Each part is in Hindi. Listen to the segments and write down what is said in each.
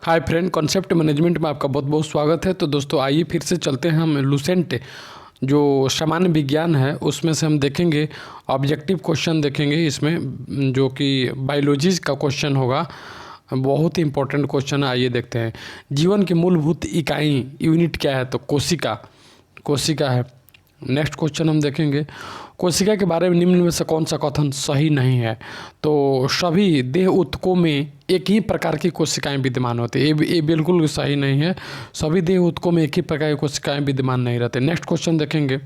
हाय फ्रेंड, कॉन्सेप्ट मैनेजमेंट में आपका बहुत बहुत स्वागत है। तो दोस्तों आइए फिर से चलते हैं हम लुसेंट जो सामान्य विज्ञान है उसमें से हम देखेंगे ऑब्जेक्टिव क्वेश्चन देखेंगे इसमें, जो कि बायोलॉजी का क्वेश्चन होगा। बहुत ही इंपॉर्टेंट क्वेश्चन है। आइए देखते हैं। जीवन की मूलभूत इकाई यूनिट क्या है? तो कोशिका है। नेक्स्ट क्वेश्चन हम देखेंगे, कोशिका के बारे में निम्न में से कौन सा कथन सही नहीं है? तो सभी देह ऊतकों में एक ही प्रकार की कोशिकाएं विद्यमान होती है। ये बिल्कुल सही नहीं है। सभी देह ऊतकों में एक ही प्रकार की कोशिकाएं विद्यमान नहीं रहते। नेक्स्ट क्वेश्चन देखेंगे,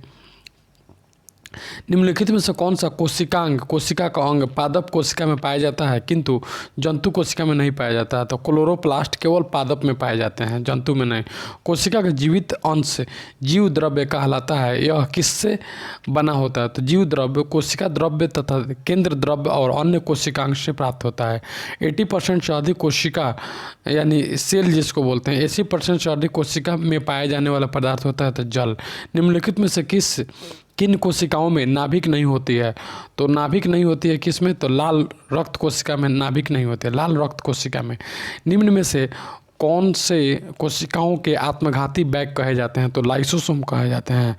निम्नलिखित में से कौन सा कोशिका का अंग पादप कोशिका में पाया जाता है किंतु जंतु कोशिका में नहीं पाया जाता है? तो क्लोरोप्लास्ट केवल पादप में पाए जाते हैं, जंतु में नहीं। कोशिका का जीवित अंश जीव द्रव्य कहलाता है। यह किससे बना होता है? तो जीव द्रव्य कोशिका द्रव्य तथा केंद्र द्रव्य और अन्य कोशिकांग से प्राप्त होता है। 80% से अधिक कोशिका यानी सेल जिसको बोलते हैं, 80% से अधिक कोशिका में पाए जाने वाला पदार्थ होता है तो जल। निम्नलिखित में से किन कोशिकाओं में नाभिक नहीं होती है? तो नाभिक नहीं होती है किस में? तो लाल रक्त कोशिका में नाभिक नहीं होती है, लाल रक्त कोशिका में। निम्न में से कौन से कोशिकाओं के आत्मघाती बैग कहे जाते हैं? तो लाइसोसोम कहे जाते हैं।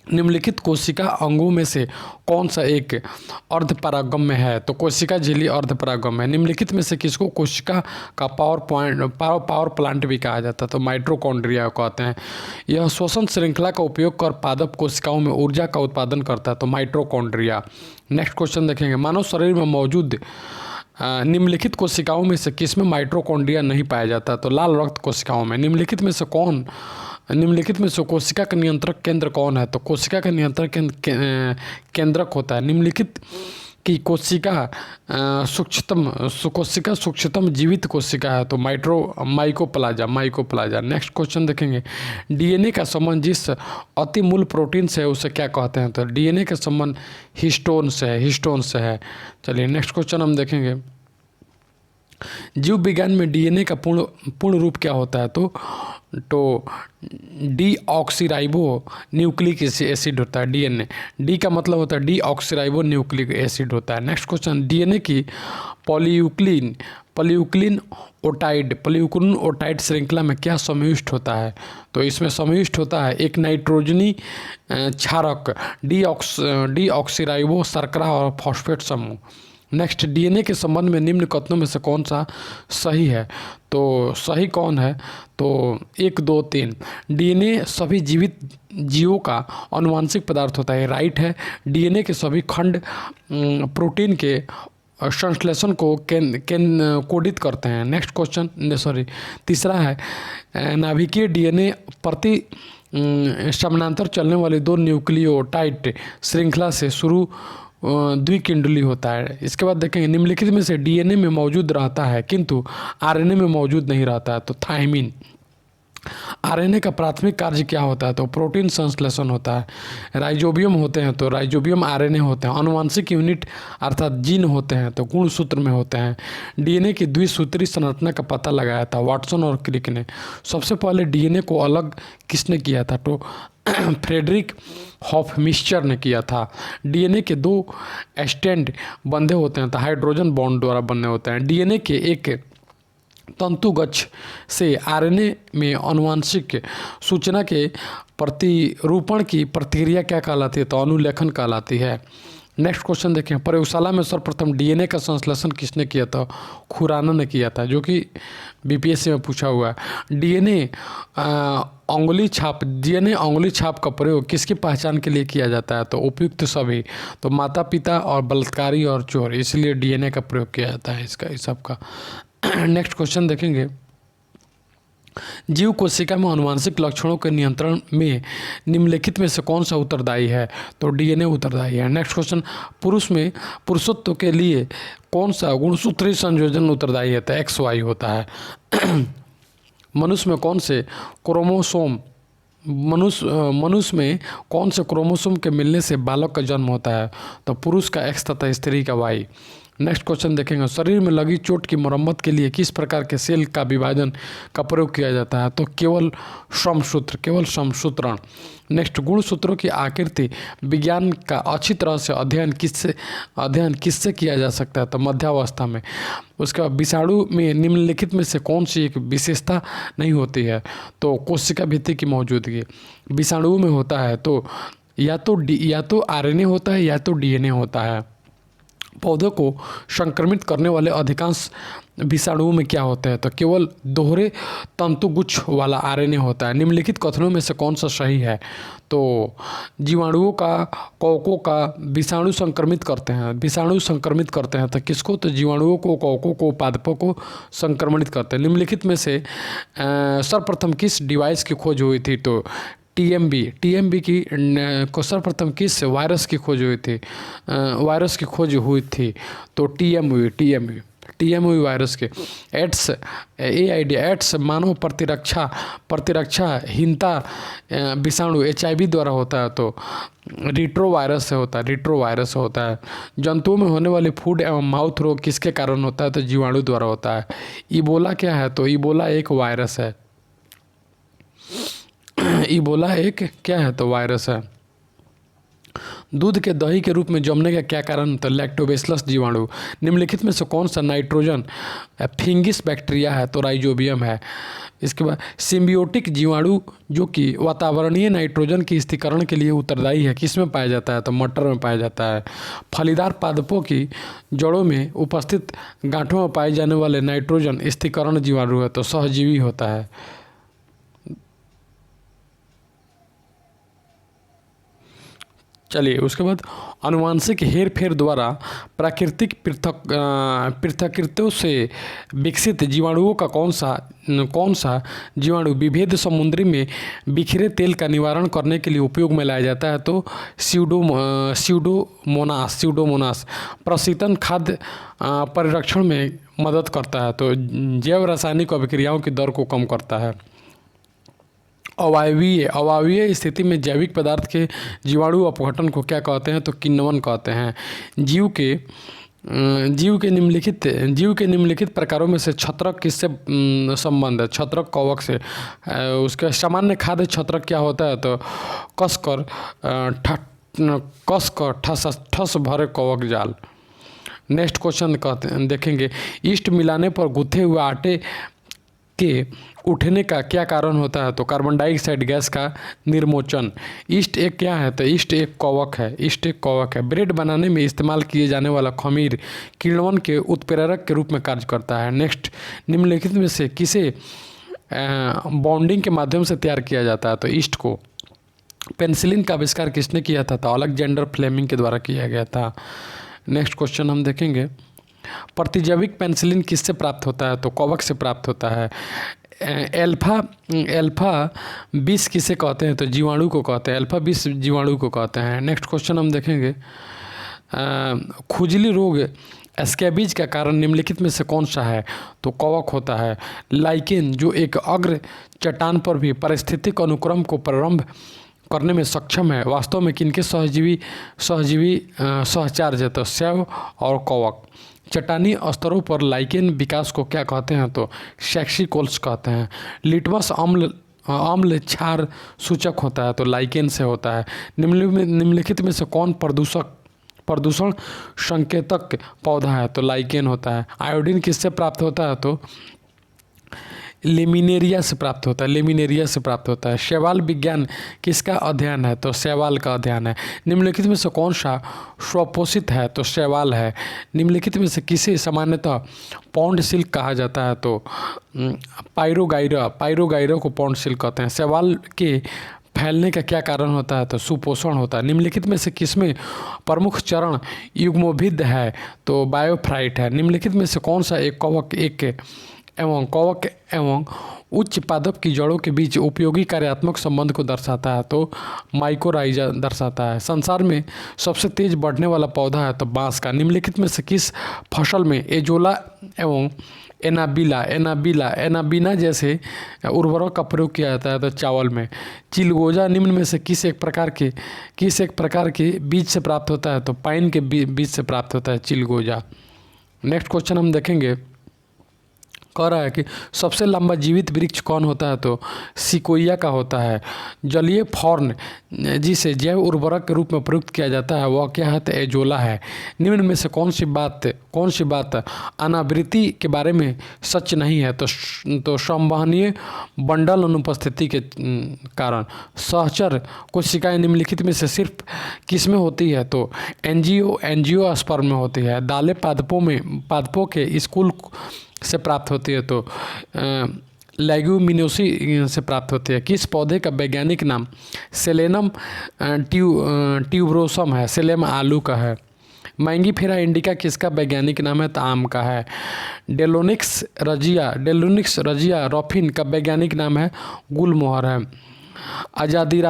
निम्नलिखित कोशिका अंगों में से कौन सा एक अर्धपरागम्य है? तो कोशिका झिल्ली अर्धपरागम्य है। निम्नलिखित में से किसको कोशिका का पावर प्लांट भी कहा जाता है? तो माइटोकॉन्ड्रिया कहते हैं। यह श्वसन श्रृंखला का उपयोग कर पादप कोशिकाओं में ऊर्जा का उत्पादन करता है, तो माइटोकॉन्ड्रिया। नेक्स्ट क्वेश्चन देखेंगे, मानव शरीर में मौजूद निम्नलिखित कोशिकाओं में से किसमें माइटोकॉन्ड्रिया नहीं पाया जाता? तो लाल रक्त कोशिकाओं में। निम्नलिखित में से कोशिका का नियंत्रक केंद्र कौन है? तो कोशिका का नियंत्रक केंद्रक होता है। निम्नलिखित की कोशिका सूक्ष्मतम जीवित कोशिका है, तो माइकोप्लाजा। नेक्स्ट क्वेश्चन देखेंगे, डीएनए का संबंध जिस अति मूल प्रोटीन से है उसे क्या कहते हैं? तो डीएनए का संबंध हिस्टोन से है। चलिए नेक्स्ट क्वेश्चन हम देखेंगे, जीव विज्ञान में डीएनए का पूर्ण रूप क्या होता है? तो डीऑक्सीराइबो न्यूक्लिक एसिड होता है डीएनए। डी का मतलब होता है डीऑक्सीराइबो न्यूक्लिक एसिड होता है। नेक्स्ट क्वेश्चन, डीएनए की पॉलीयूक्लिन ओटाइड श्रृंखला में क्या समाविष्ट होता है? तो इसमें समाविष्ट होता है एक नाइट्रोजनी क्षारक डीऑक्सीराइबो शर्करा और फॉस्फेट समूह। नेक्स्ट, डीएनए के संबंध में निम्न कथनों में से कौन सा सही है? तो सही कौन है? तो 1, 2, 3। डीएनए सभी जीवित जीवों का आनुवंशिक पदार्थ होता है, राइट है। डीएनए के सभी खंड प्रोटीन के संश्लेषण को कोडित करते हैं। नेक्स्ट क्वेश्चन तीसरा है, नाभिकीय डीएनए प्रति समानांतर चलने वाली 2 न्यूक्लियोटाइड श्रृंखला से शुरू द्विकुंडली होता है। इसके बाद देखेंगे, निम्नलिखित में से डीएनए में मौजूद रहता है किंतु आरएनए में मौजूद नहीं रहता है? तो थायमिन। आरएनए का प्राथमिक कार्य क्या होता है? तो प्रोटीन संश्लेषण होता है। राइजोबियम होते हैं तो राइजोबियम आरएनए होते हैं। आनुवंशिक यूनिट अर्थात जीन होते हैं तो गुणसूत्र में होते हैं। डीएनए की द्विसूत्री संरचना का पता लगाया था वाटसन और क्रिक ने। सबसे पहले डीएनए को अलग किसने किया था? तो फ्रेडरिक हॉफमिस्चर ने किया था। डीएनए के 2 स्ट्रैंड बंधे होते हैं तो हाइड्रोजन बॉन्ड द्वारा बंधे होते हैं। डीएनए के एक तंतुगच्छ से आरएनए में आनुवंशिक सूचना के प्रतिरूपण की प्रक्रिया क्या कहलाती है? तो अनुलेखन कहलाती है। नेक्स्ट क्वेश्चन देखें, प्रयोगशाला में सर्वप्रथम डीएनए का संश्लेषण किसने किया था? खुराना ने किया था, जो कि बीपीएससी में पूछा हुआ है। डीएनए अंगुली छाप का प्रयोग किसकी पहचान के लिए किया जाता है? तो उपयुक्त सभी, तो माता पिता और बलात्कारी और चोर, इसलिए डीएनए का प्रयोग किया जाता है इसका इस सब का। नेक्स्ट क्वेश्चन देखेंगे, जीव कोशिका में आनुवंशिक लक्षणों के नियंत्रण में निम्नलिखित में से कौन सा उत्तरदायी है? तो डीएनए उत्तरदायी है। नेक्स्ट क्वेश्चन, पुरुषत्व के लिए कौन सा गुणसूत्री संयोजन उत्तरदायी है? तो XY होता है। मनुष्य में कौन से क्रोमोसोम के मिलने से बालक का जन्म होता है? तो पुरुष का X तथा स्त्री का Y। नेक्स्ट क्वेश्चन देखेंगे, शरीर में लगी चोट की मरम्मत के लिए किस प्रकार के सेल का विभाजन का प्रयोग किया जाता है? तो केवल श्रमसूत्र, केवल श्रमसूत्रण। नेक्स्ट, गुणसूत्रों की आकृति विज्ञान का अच्छी तरह से अध्ययन किससे किया जा सकता है? तो मध्यावस्था में। उसके बाद विषाणु में निम्नलिखित में से कौन सी एक विशेषता नहीं होती है? तो कोशिका भित्ति की मौजूदगी विषाणुओं में होता है। तो या तो आरएनए होता है या तो डीएनए होता है। पौधों को संक्रमित करने वाले अधिकांश विषाणुओं में क्या होता है? तो केवल दोहरे तंतुगुच्छ वाला आरएनए होता है। निम्नलिखित कथनों में से कौन सा सही है? तो जीवाणुओं का, कवकों का विषाणु संक्रमित करते हैं। विषाणु संक्रमित करते हैं तो किसको? तो जीवाणुओं को, कवकों को, पादपों को संक्रमणित करते हैं। निम्नलिखित में से सर्वप्रथम किस डिवाइस की खोज हुई थी? तो टीएमबी की को सर्वप्रथम किस वायरस की खोज हुई थी? वायरस की खोज हुई थी तो टीएमवी वायरस के। एड्स मानव प्रतिरक्षाहीनता विषाणु एचआईवी द्वारा होता है। तो रिट्रोवायरस से होता है। जंतुओं में होने वाले फूड एवं माउथ रोग किसके कारण होता है? तो जीवाणु द्वारा होता है। इबोला क्या है? तो इबोला एक वायरस है। इबोला एक क्या है? तो वायरस है। दूध के दही के रूप में जमने का क्या कारण? तो लैक्टोबैसिलस जीवाणु। निम्नलिखित में से कौन सा नाइट्रोजन फिंगिस बैक्टीरिया है? तो राइजोबियम है। इसके बाद सिम्बियोटिक जीवाणु जो कि वातावरणीय नाइट्रोजन की स्थिरीकरण के लिए उत्तरदायी है, किस में पाया जाता है? तो मटर में पाया जाता है। फलीदार पादपों की जड़ों में उपस्थित गांठों में पाए जाने वाले नाइट्रोजन स्थिरीकरण जीवाणु है। तो सहजीवी होता है। चलिए, उसके बाद आनुवांशिक हेरफेर द्वारा प्राकृतिक पृथक्कृतों से विकसित जीवाणुओं का कौन सा जीवाणु विभेद समुद्री में बिखरे तेल का निवारण करने के लिए उपयोग में लाया जाता है? तो स्यूडोमोनास प्रशीतन खाद्य परिरक्षण में मदद करता है। तो जैव रासायनिक अभिक्रियाओं की दर को कम करता है। अवायवीय स्थिति में जैविक पदार्थ के जीवाणु अपघटन को क्या कहते हैं? तो किण्वन कहते हैं। जीव के निम्नलिखित प्रकारों में से छत्रक किससे संबंध है? छत्रक कवक से। उसका सामान्य खाद्य छत्रक क्या होता है? तो कसकर ठस भरे कवक जाल। नेक्स्ट क्वेश्चन देखेंगे, ईस्ट मिलाने पर गुथे हुए आटे के उठने का क्या कारण होता है? तो कार्बन डाइऑक्साइड गैस का निर्मोचन। ईस्ट एक क्या है? तो ईस्ट एक कवक है। ब्रेड बनाने में इस्तेमाल किए जाने वाला खमीर किण्वन के उत्प्रेरक के रूप में कार्य करता है। नेक्स्ट, निम्नलिखित में से किसे बॉन्डिंग के माध्यम से तैयार किया जाता है? तो ईस्ट को। पेनिसिलिन का आविष्कार किसने किया था? तो अलेक्जेंडर फ्लेमिंग के द्वारा किया गया था। नेक्स्ट क्वेश्चन हम देखेंगे, प्रतिजैविक पेनिसिलिन किससे प्राप्त होता है? तो कवक से प्राप्त होता है। एल्फा 20 किसे कहते हैं? तो जीवाणु को कहते हैं। अल्फा 20 जीवाणु को कहते हैं। नेक्स्ट क्वेश्चन हम देखेंगे, खुजली रोग स्कैबीज का कारण निम्नलिखित में से कौन सा है? तो कवक होता है। लाइकेन जो एक अग्र चट्टान पर भी पारिस्थितिक अनुक्रम को प्रारंभ करने में सक्षम है, वास्तव में किनके सहजीवी सहचार्य है? तो शैव और कवक। चट्टानी स्तरों पर लाइकेन विकास को क्या कहते हैं? तो सेक्सिकोल्स कहते हैं। लिटमस अम्ल क्षार सूचक होता है, तो लाइकेन से होता है। निम्नलिखित में से कौन प्रदूषण संकेतक पौधा है? तो लाइकेन होता है। आयोडीन किससे प्राप्त होता है? तो लेमिनेरिया से प्राप्त होता है। शैवाल विज्ञान किसका अध्ययन है? तो शैवाल का अध्ययन है। निम्नलिखित में से कौन सा स्वपोषित है? तो शैवाल है। निम्नलिखित में से किसे सामान्यतः पौंड सिल्क कहा जाता है? तो पायरोगाइरा को पौंड सिल्क कहते हैं। शैवाल के फैलने का क्या कारण होता है? तो सुपोषण होता है। निम्नलिखित में से किसमें प्रमुख चरण युग्मोभिद है? तो बायोफ्राइट है। निम्नलिखित में से कौन सा एक कवक एवं उच्च पादप की जड़ों के बीच उपयोगी कार्यात्मक संबंध को दर्शाता है? तो माइकोराइजा दर्शाता है। संसार में सबसे तेज बढ़ने वाला पौधा है? तो बांस का। निम्नलिखित में से किस फसल में एजोला एवं एनाबीना जैसे उर्वरक का प्रयोग किया जाता है? तो चावल में। चिलगोजा निम्न में से किस एक प्रकार के बीज से प्राप्त होता है? तो पाइन के बीज से प्राप्त होता है चिलगोजा। नेक्स्ट क्वेश्चन हम देखेंगे, कह रहा है कि सबसे लंबा जीवित वृक्ष कौन होता है, तो सिकोया का होता है। जलीय फॉर्न जिसे जैव उर्वरक के रूप में प्रयुक्त किया जाता है वह क्या है, तो एजोला है। निम्न में से कौन सी बात अनावृत्ति के बारे में सच नहीं है, तो संवहनीय बंडल अनुपस्थिति के कारण। सहचर कोशिकाएं निम्नलिखित में से सिर्फ किस में होती है, तो एंजियोस्पर्म में होती है। दालें पादपों के स्कूल से प्राप्त होती है, तो लेग्यूमिनोसी से प्राप्त होती है। किस पौधे का वैज्ञानिक नाम सेलेनम ट्यूबरोसम है, सेलेम आलू का है। मैंगीफेरा इंडिका किसका वैज्ञानिक नाम है, तो आम का है। डेलोनिक्स रजिया रॉफिन का वैज्ञानिक नाम है, गुलमोहर है। आजादी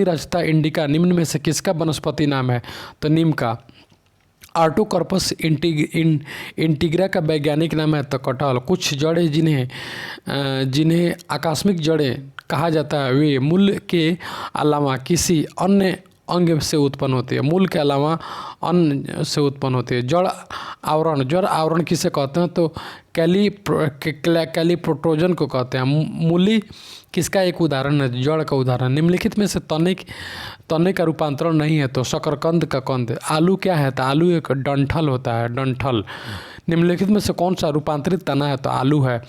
रचता इंडिका निम्न में से किसका वनस्पति नाम है, तो नीम का। आर्टोकर्पस इंटीग्रा का वैज्ञानिक नाम है, तो कटहल। कुछ जड़ें जिन्हें आकस्मिक जड़ें कहा जाता है वे मूल के अलावा किसी अन्य अंग से उत्पन्न होती है, मूल के अलावा अन्य से उत्पन्न होती है। जड़ आवरण किसे कहते हैं, तो कैलीप्रोटोजन को कहते हैं। मूली किसका एक उदाहरण है, जड़ का उदाहरण। निम्नलिखित में से तने का रूपांतरण नहीं है, तो शकरकंद का कंद। आलू क्या है, तो आलू एक डंठल होता है, डंठल। निम्नलिखित में से कौन सा रूपांतरित तना है, तो आलू है।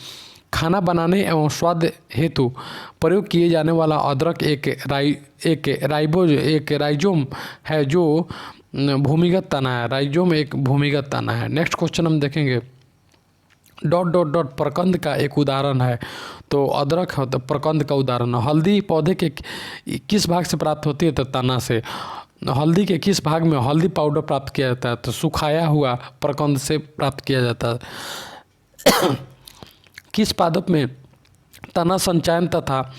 खाना बनाने एवं स्वाद हेतु प्रयोग किए जाने वाला अदरक एक राइजोम है जो भूमिगत तना है। राइजोम एक भूमिगत तना है। नेक्स्ट क्वेश्चन हम देखेंगे, ... प्रकंद का एक उदाहरण है, तो अदरक है, तो प्रकंद का उदाहरण है। हल्दी पौधे के किस भाग से प्राप्त होती है, तो तना से। हल्दी के किस भाग में हल्दी पाउडर प्राप्त किया जाता है, तो सुखाया हुआ प्रकंद से प्राप्त किया जाता है। किस पादप में तना संचयन तथा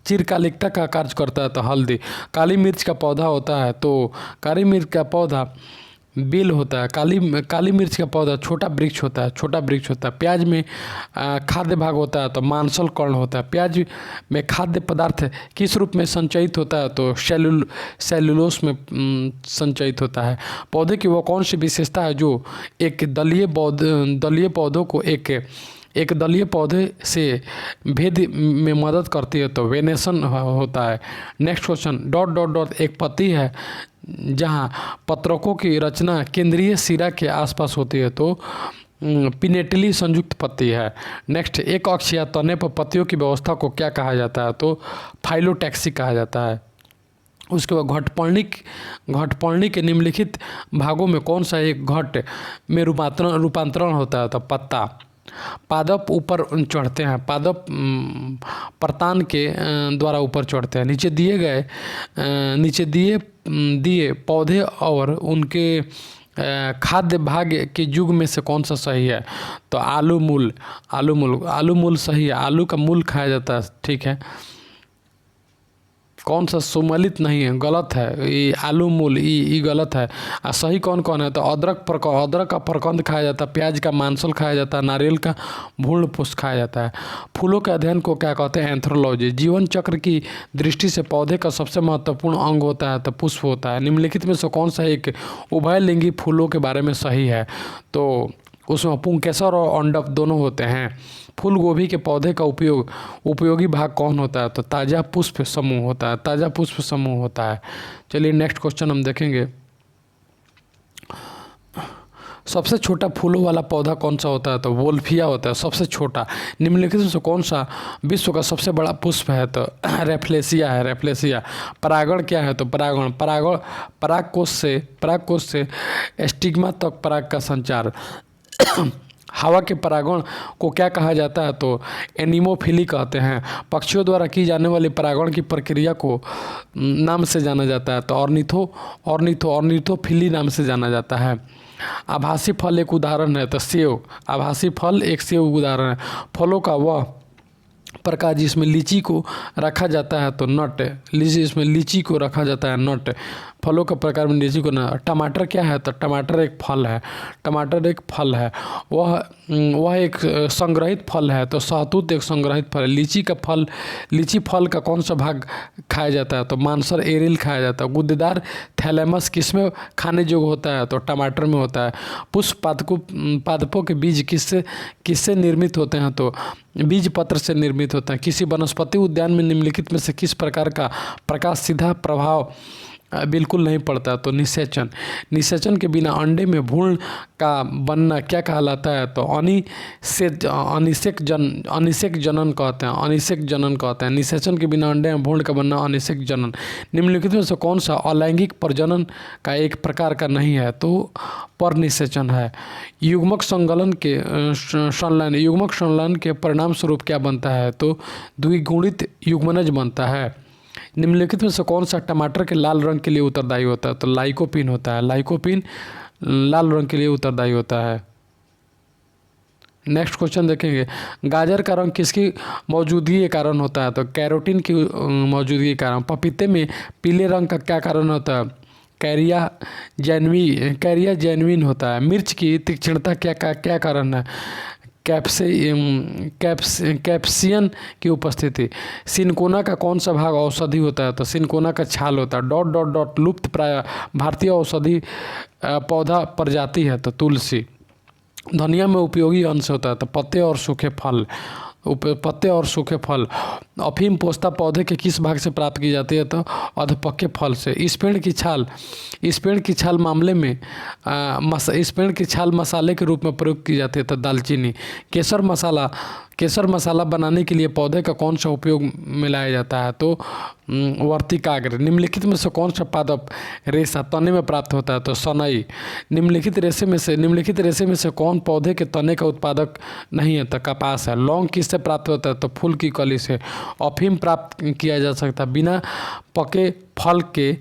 चिरकालिकता का कार्य करता है, तो हल्दी। काली मिर्च का पौधा होता है, तो काली मिर्च का पौधा बेल होता है। काली मिर्च का पौधा छोटा वृक्ष होता है। प्याज में खाद्य भाग होता है, तो मांसल कर्ण होता है। प्याज में खाद्य पदार्थ किस रूप में संचयित होता है, तो सेलुलोस में संचयित होता है। पौधे की वो कौन सी विशेषता है जो एक दलीय पौधों को एक दलीय पौधे से भेद में मदद करती है, तो वेनेशन होता है। नेक्स्ट क्वेश्चन ... एक पत्ती है जहाँ पत्रकों की रचना केंद्रीय सिरा के आसपास होती है, तो पिनेटली संयुक्त पत्ती है। नेक्स्ट, एक अक्ष या तने पर पत्तियों की व्यवस्था को क्या कहा जाता है, तो फाइलोटैक्सी कहा जाता है। उसके बाद घटपर्णी के निम्नलिखित भागों में कौन सा एक घट में रूपांतरण होता है, तो पत्ता। पादप ऊपर चढ़ते हैं, पादप प्रतान के द्वारा ऊपर चढ़ते हैं। नीचे दिए पौधे और उनके खाद्य भाग के युग में से कौन सा सही है, तो आलू मूल सही है। आलू का मूल खाया जाता है, ठीक है। कौन सा सुमलित नहीं है, गलत है। ये आलू मूल ये गलत है। सही कौन है, तो अदरक का प्रकंद खाया जाता है। प्याज का मांसल खाया जाता है। नारियल का भूर्ण पुष्प खाया जाता है। फूलों के अध्ययन को क्या कहते हैं, एंथ्रोलॉजी। जीवन चक्र की दृष्टि से पौधे का सबसे महत्वपूर्ण अंग होता है, तो पुष्प होता है। निम्नलिखित में से कौन सा एक उभयलिंगी फूलों के बारे में सही है, तो उसमें पुंकेसर और अंडप दोनों होते हैं। फूल गोभी के पौधे का उपयोगी भाग कौन होता है, तो ताज़ा पुष्प समूह होता है। चलिए नेक्स्ट क्वेश्चन हम देखेंगे, सबसे छोटा फूलों वाला पौधा कौन सा होता है, तो वोल्फिया होता है, सबसे छोटा। निम्नलिखित में से कौन सा विश्व का सबसे बड़ा पुष्प है, तो रेफ्लेसिया है। परागण क्या है, तो परागकोश से स्टिग्मा तक पराग का संचार। हवा के परागण को क्या कहा जाता है, तो एनीमोफिली कहते हैं। पक्षियों द्वारा की जाने वाली परागण की प्रक्रिया को नाम से जाना जाता है, तो ऑर्निथोफिली नाम से जाना जाता है। आभासी फल एक उदाहरण है, तो सेव। आभासी फल एक सेव उदाहरण है। प्रकार जिसमें लीची को रखा जाता है तो नट, इसमें लीची को रखा जाता है नट। फलों के प्रकार में लीची को न। टमाटर क्या है? तो टमाटर एक फल है। टमाटर एक फल है, वह एक संग्रहित फल है। तो शहतूत एक संग्रहित फल है। लीची का फल, लीची फल का कौन सा भाग खाया जाता है? तो मांसर एरिल खाया जाता है। गुद्देदार थैलेमस किसमें खाने योग्य होता है? तो टमाटर में होता है। पुष्प पादपों के बीज किससे निर्मित होते हैं? तो बीज पत्र से निर्मित होते हैं। किसी वनस्पति उद्यान में निम्नलिखित में से किस प्रकार का प्रकाश सीधा प्रभाव बिल्कुल नहीं पड़ता? तो निषेचन। निषेचन के बिना अंडे में भ्रूण का बनना क्या कहलाता है? तो अनिषेक जनन कहते हैं। अनिषेक जनन कहते हैं। निषेचन के बिना अंडे में भ्रूण का बनना अनिषेक जनन। निम्नलिखित में से कौन सा अलैंगिक प्रजनन का एक प्रकार का नहीं है? तो परनिषेचन है। युग्मक संलयन के परिणाम स्वरूप क्या बनता है? तो द्विगुणित युग्मनज बनता है। निम्नलिखित में से कौन सा टमाटर के लाल रंग के लिए उत्तरदायी होता है? तो लाइकोपीन होता है। लाइकोपीन लाल रंग के लिए उत्तरदायी होता है। नेक्स्ट क्वेश्चन देखेंगे, गाजर का रंग किसकी मौजूदगी के कारण होता है? तो कैरोटीन की मौजूदगी के कारण। पपीते में पीले रंग का क्या कारण होता है? कैरिया जेन्युइन होता है। मिर्च की तीक्ष्णता क्या कारण है? कैप्सियन की उपस्थिति। सिनकोना का कौन सा भाग औषधि होता है? तो सिनकोना का छाल होता है। डॉट डॉट डॉट लुप्त प्राय भारतीय औषधि पौधा प्रजाति है तो तुलसी। धनिया में उपयोगी अंश होता है तो पत्ते और सूखे फल। अफीम पोस्ता पौधे के किस भाग से प्राप्त की जाती है? तो अधपके फल से। इस पेड़ की छाल मामले में इस पेड़ की छाल मसाले के रूप में प्रयोग की जाती है तो दालचीनी। केसर मसाला बनाने के लिए पौधे का कौन सा उपयोग मिलाया जाता है? तो वर्तिकाग्र। निम्नलिखित में से कौन सा पादप रेशा तने में प्राप्त होता है? तो सनई। निम्नलिखित रेशे में से कौन पौधे के तने का उत्पादक नहीं है? तो कपास है। लौंग किससे प्राप्त होता है? तो फूल की कली से। अफीम प्राप्त किया जा सकता है बिना पके फल के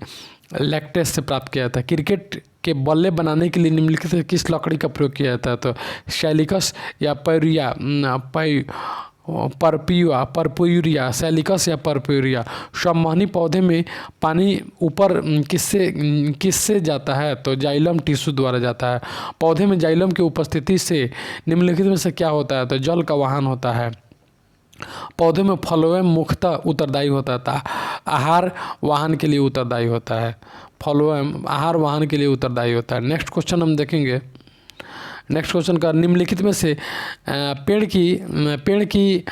लैक्टेस से प्राप्त किया जाता है। क्रिकेट के बल्ले बनाने के लिए निम्नलिखित से किस लकड़ी का प्रयोग किया जाता है? तो सैलिकस या परप्यूरिया। सैलिकस या परप्यूरिया। संवहनी पौधे में पानी ऊपर किससे जाता है? तो जाइलम टिश्यू द्वारा जाता है। पौधे में जाइलम की उपस्थिति से निम्नलिखित में से क्या होता है? तो जल का वाहन होता है। पौधे में फलोएम मुख्यतः उत्तरदायी होता है, आहार वाहन के लिए उत्तरदायी होता है। फलोएम आहार वाहन के लिए उत्तरदायी होता है। नेक्स्ट क्वेश्चन हम देखेंगे। नेक्स्ट क्वेश्चन का, निम्नलिखित में से पेड़ की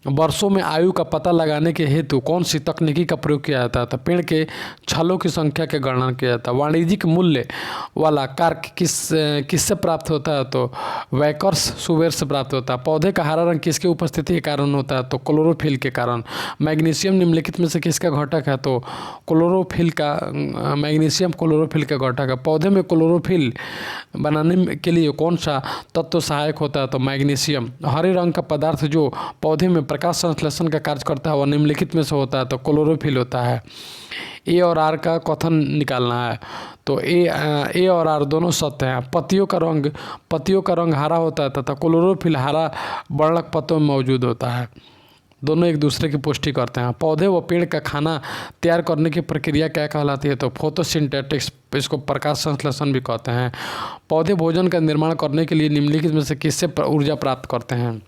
वर्षों में आयु का पता लगाने के हेतु कौन सी तकनीकी का प्रयोग किया जाता है? तो पेड़ के छलों की संख्या के गणना किया जाता है। वाणिज्यिक मूल्य वाला कार्क किससे प्राप्त होता है? तो वैकर्स सुवेर से प्राप्त होता है। पौधे का हरा रंग किसकी उपस्थिति के कारण होता है? तो क्लोरोफिल के कारण। मैग्नीशियम निम्नलिखित में से किसका घटक है? तो मैग्नीशियम क्लोरोफिल का घटक है। पौधे में क्लोरोफिल बनाने के लिए कौन सा तत्व सहायक होता है? तो मैग्नीशियम। हरे रंग का पदार्थ जो पौधे में प्रकाश संश्लेषण का कार्य करता है वह निम्नलिखित में से होता है? तो क्लोरोफिल होता है। ए और आर का कथन निकालना है। तो ए और आर दोनों सत्य हैं। पत्तियों का रंग हरा होता है तथा क्लोरोफिल हरा वर्णक पत्तों में मौजूद होता है। दोनों एक दूसरे की पुष्टि करते हैं। पौधे व पेड़ का खाना तैयार करने की प्रक्रिया क्या कहलाती है? तो फोटोसिंथेटिक्स, इसको प्रकाश संश्लेषण भी कहते हैं। पौधे भोजन का निर्माण करने के लिए निम्नलिखित में से किससे ऊर्जा प्राप्त करते हैं?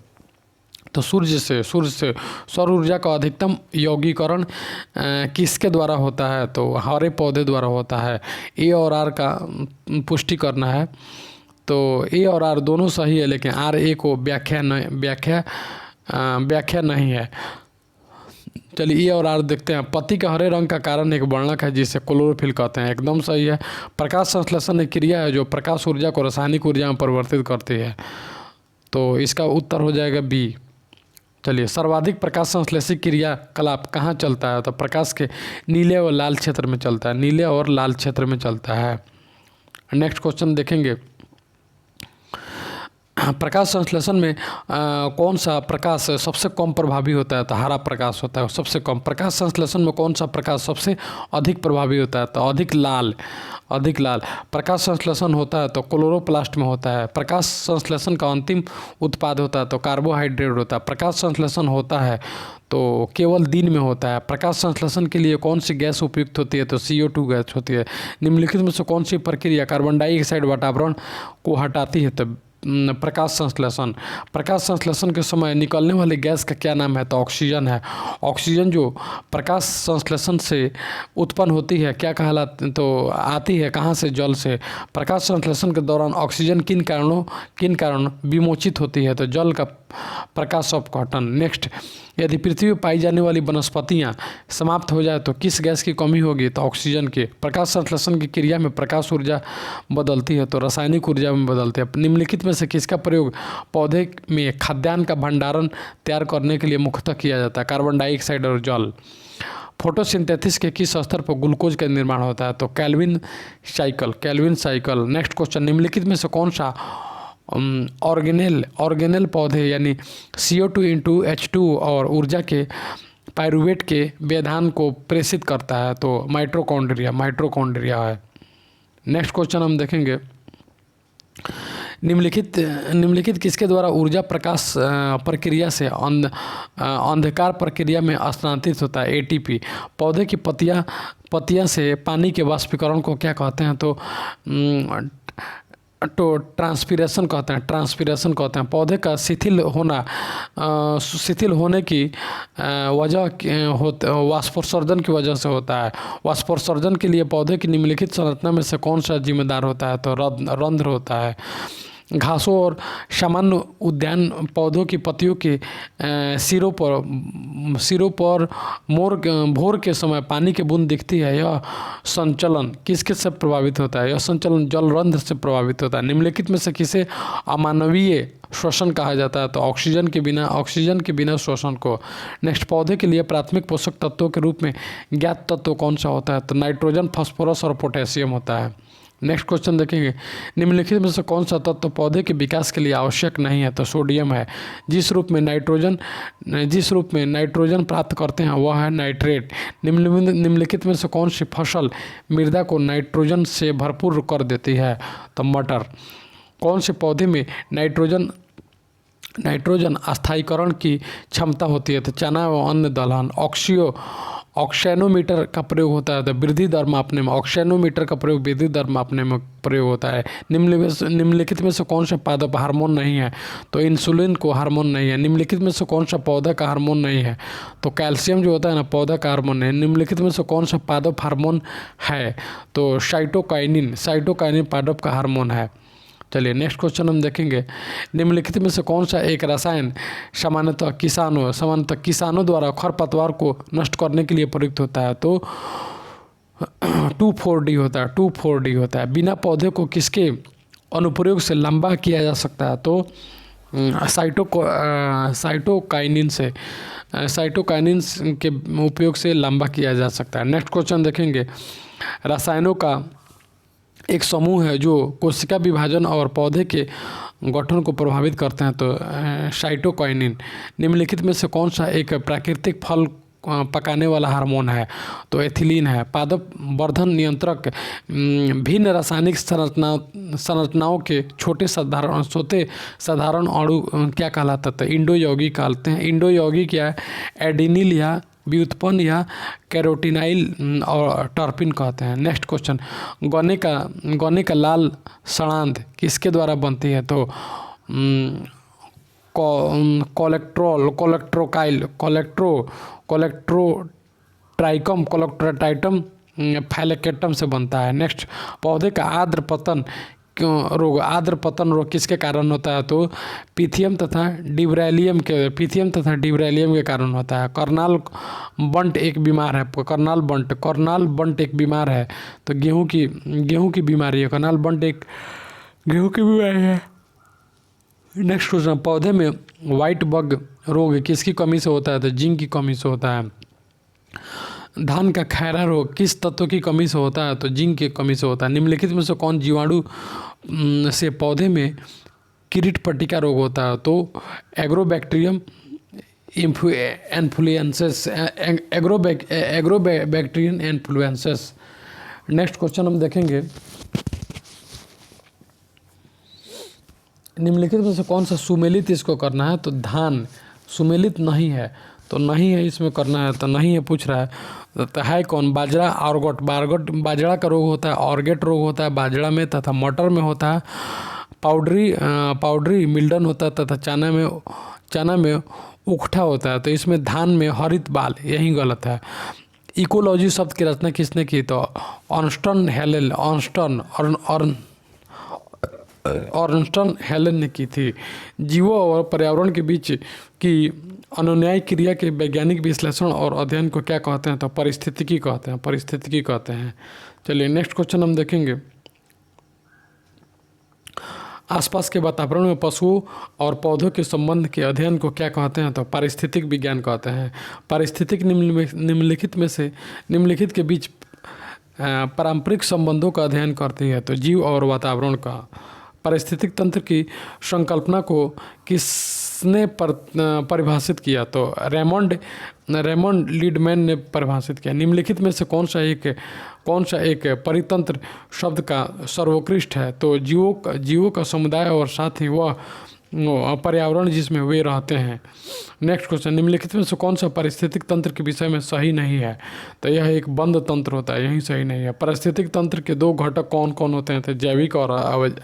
तो सूर्य से सौर ऊर्जा का अधिकतम यौगीकरण किसके द्वारा होता है? तो हरे पौधे द्वारा होता है। ए और आर का पुष्टि करना है। तो ए और आर दोनों सही है लेकिन आर ए को व्याख्या नहीं है। चलिए ए और आर देखते हैं। पत्ती के हरे रंग का कारण एक वर्णक है जिसे क्लोरोफिल कहते हैं, एकदम सही है। प्रकाश संश्लेषण एक क्रिया है जो प्रकाश ऊर्जा को रासायनिक ऊर्जा में परिवर्तित करती है, तो इसका उत्तर हो जाएगा बी। चलिए, सर्वाधिक प्रकाश संश्लेषी क्रियाकलाप कहाँ चलता है? तो प्रकाश के नीले और लाल क्षेत्र में चलता है, नीले और लाल क्षेत्र में चलता है। नेक्स्ट क्वेश्चन देखेंगे। प्रकाश संश्लेषण में कौन सा प्रकाश सबसे कम प्रभावी होता है? तो हरा प्रकाश होता है सबसे कम। प्रकाश संश्लेषण में कौन सा प्रकाश सबसे अधिक प्रभावी होता है? तो अधिक लाल। प्रकाश संश्लेषण होता है तो क्लोरोप्लास्ट में होता है। प्रकाश संश्लेषण का अंतिम उत्पाद होता है तो कार्बोहाइड्रेट होता है। प्रकाश संश्लेषण होता है तो केवल दिन में होता है। प्रकाश संश्लेषण के लिए कौन सी गैस उपयुक्त होती है? तो CO2 गैस होती है। निम्नलिखित में से कौन सी प्रक्रिया कार्बन डाइऑक्साइड वातावरण को हटाती है? तो प्रकाश संश्लेषण के समय निकलने वाली गैस का क्या नाम है? तो ऑक्सीजन है। ऑक्सीजन जो प्रकाश संश्लेषण से उत्पन्न होती है क्या कहलाती? तो आती है कहाँ से? जल से। प्रकाश संश्लेषण के दौरान ऑक्सीजन किन कारण विमोचित होती है? तो जल का प्रकाश अपघटन। नेक्स्ट, यदि पृथ्वी पर पाई जाने वाली वनस्पतियाँ समाप्त हो जाए तो किस गैस की कमी होगी? तो ऑक्सीजन की। प्रकाश संश्लेषण की क्रिया में प्रकाश ऊर्जा बदलती है तो रासायनिक ऊर्जा में बदलती है। निम्नलिखित में से किसका प्रयोग पौधे में खाद्यान्न का भंडारण तैयार करने के लिए मुख्यतः किया जाता है? कार्बन डाइऑक्साइड और जल। फोटोसिंथेसिस के किस स्तर पर ग्लूकोज का निर्माण होता है? तो केल्विन साइकिल। नेक्स्ट क्वेश्चन, निम्नलिखित में से कौन सा ऑर्गेनेल पौधे यानी CO2 इंटू H2 और ऊर्जा के पायरुवेट के व्यवधान को प्रेषित करता है? तो माइटोकॉन्ड्रिया है। नेक्स्ट क्वेश्चन हम देखेंगे, निम्नलिखित किसके द्वारा ऊर्जा प्रकाश प्रक्रिया से अंधकार प्रक्रिया में स्थानांतरित होता है? ATP। पौधे की पत्तियां से पानी के वाष्पीकरण को क्या कहते हैं? तो ट्रांसपीरेशन कहते हैं। पौधे का शिथिल होने की वजह वाष्पोत्सर्जन की वजह से होता है। वाष्पोत्सर्जन के लिए पौधे की निम्नलिखित संरचना में से कौन सा जिम्मेदार होता है? तो रंध्र होता है। घासों और सामान्य उद्यान पौधों की पत्तियों के सिरों पर भोर के समय पानी की बूंद दिखती है। यह संचलन किसके से प्रभावित होता है? यह संचलन जलरंध्र से प्रभावित होता है। निम्नलिखित में से किसे अमानवीय श्वसन कहा जाता है? तो ऑक्सीजन के बिना श्वसन को। नेक्स्ट, पौधे के लिए प्राथमिक पोषक तत्वों के रूप में ज्ञात तत्व कौन सा होता है? तो नाइट्रोजन, फास्फोरस और पोटेशियम होता है। नेक्स्ट क्वेश्चन देखेंगे, निम्नलिखित में से कौन सा तत्व पौधे के विकास के लिए आवश्यक नहीं है? तो सोडियम है। जिस रूप में नाइट्रोजन प्राप्त करते हैं वह है नाइट्रेट। निम्नलिखित में से कौन सी फसल मृदा को नाइट्रोजन से भरपूर कर देती है? तो मटर। कौन से पौधे में नाइट्रोजन अस्थायीकरण की क्षमता होती है? तो चना व अन्य दलहन। ऑक्सेनोमीटर का प्रयोग होता है तो वृद्धि दर मापने में। ऑक्सेनोमीटर का प्रयोग वृद्धि दर मापने में प्रयोग होता है। निम्नलिखित में से कौन सा पादप हार्मोन नहीं है? तो इंसुलिन को हार्मोन नहीं है। निम्नलिखित में से कौन सा पौधा का हार्मोन नहीं है? तो कैल्शियम जो होता है ना, पौधा का हार्मोन है। निम्नलिखित में से कौन सा पादप हार्मोन है? तो साइटोकाइनिन पादप का हार्मोन है। चलिए नेक्स्ट क्वेश्चन हम देखेंगे, निम्नलिखित में से कौन सा एक रसायन सामान्यतः किसानों द्वारा खरपतवार को नष्ट करने के लिए प्रयुक्त होता है? तो 2,4-D होता है। बिना पौधे को किसके अनुप्रयोग से लंबा किया जा सकता है? तो साइटोकाइनिन के उपयोग से लंबा किया जा सकता है। नेक्स्ट क्वेश्चन देखेंगे, रसायनों का एक समूह है जो कोशिका विभाजन और पौधे के गठन को प्रभावित करते हैं। तो साइटोकाइनिन। निम्नलिखित में से कौन सा एक प्राकृतिक फल पकाने वाला हार्मोन है? तो एथिलीन है। पादप वर्धन नियंत्रक भिन्न रासायनिक संरचनाओं के छोटे साधारण अणु क्या कहलाता है? इंडो यौगिक कहलाते हैं। इंडो यौगिक या एडिनिल या व्युत्पन्न या कैरोटीनाइल और टर्पिन कहते हैं। नेक्स्ट क्वेश्चन, गन्ने का लाल सड़ांध किसके द्वारा बनती है? तो कोलेक्ट्रोट्राइटम फैलेकेटम से बनता है। नेक्स्ट, पौधे का आर्द्र पतन रोग किसके कारण होता है? तो पिथियम तथा डिब्रेलियम के कारण होता है। कर्नाल बंट एक बीमार है। तो गेहूं की बीमारी है। कर्नाल बंट एक गेहूं की बीमारी है। नेक्स्ट क्वेश्चन, पौधे में वाइट बग रोग किसकी कमी से होता है? तो जिंक की कमी से होता है। धान का खैरा रोग किस तत्व की कमी से होता है? तो जिंक की कमी से होता है। निम्नलिखित में से कौन जीवाणु से पौधे में कीट पट्टिका रोग होता है तो agrobacterium influences, agrobacterium influences. Next question हम देखेंगे, निम्नलिखित में से कौन सा सुमेलित इसको करना है, तो धान सुमेलित नहीं है तो नहीं है, इसमें करना है तो नहीं है पूछ रहा है। तो है कौन, बाजरा, ऑर्गेट। बाजरा का रोग होता है, ऑर्गेट रोग होता है बाजरा में तथा मटर में होता है। पाउडरी मिल्डन होता है तथा चना में उखठा होता है। तो इसमें धान में हरित बाल, यही गलत है। इकोलॉजी शब्द की रचना किसने की, तो अर्नस्ट हेलन ने की थी। जीवों और पर्यावरण के बीच की अनुन्यायी क्रिया के वैज्ञानिक विश्लेषण और अध्ययन को क्या कहते हैं, तो पारिस्थितिकी कहते हैं। चलिए नेक्स्ट क्वेश्चन हम देखेंगे, आसपास के वातावरण में पशुओं और पौधों के संबंध के अध्ययन को क्या कहते हैं, तो पारिस्थितिक विज्ञान कहते हैं। पारिस्थितिक निम्नलिखित के बीच पारंपरिक संबंधों का अध्ययन करती है, तो जीव और वातावरण का। पारिस्थितिक तंत्र की संकल्पना को किसने परिभाषित किया, तो रेमंड लीडमैन ने परिभाषित किया। निम्नलिखित में से कौन सा एक परितंत्र शब्द का सर्वोत्कृष्ट है, तो जीवों का समुदाय और साथ ही वह पर्यावरण जिसमें वे रहते हैं। नेक्स्ट क्वेश्चन, निम्नलिखित में से कौन सा पारिस्थितिक तंत्र के विषय में सही नहीं है, तो यह एक बंद तंत्र होता है, यही सही नहीं है। पारिस्थितिक तंत्र के दो घटक कौन कौन होते हैं, तो जैविक और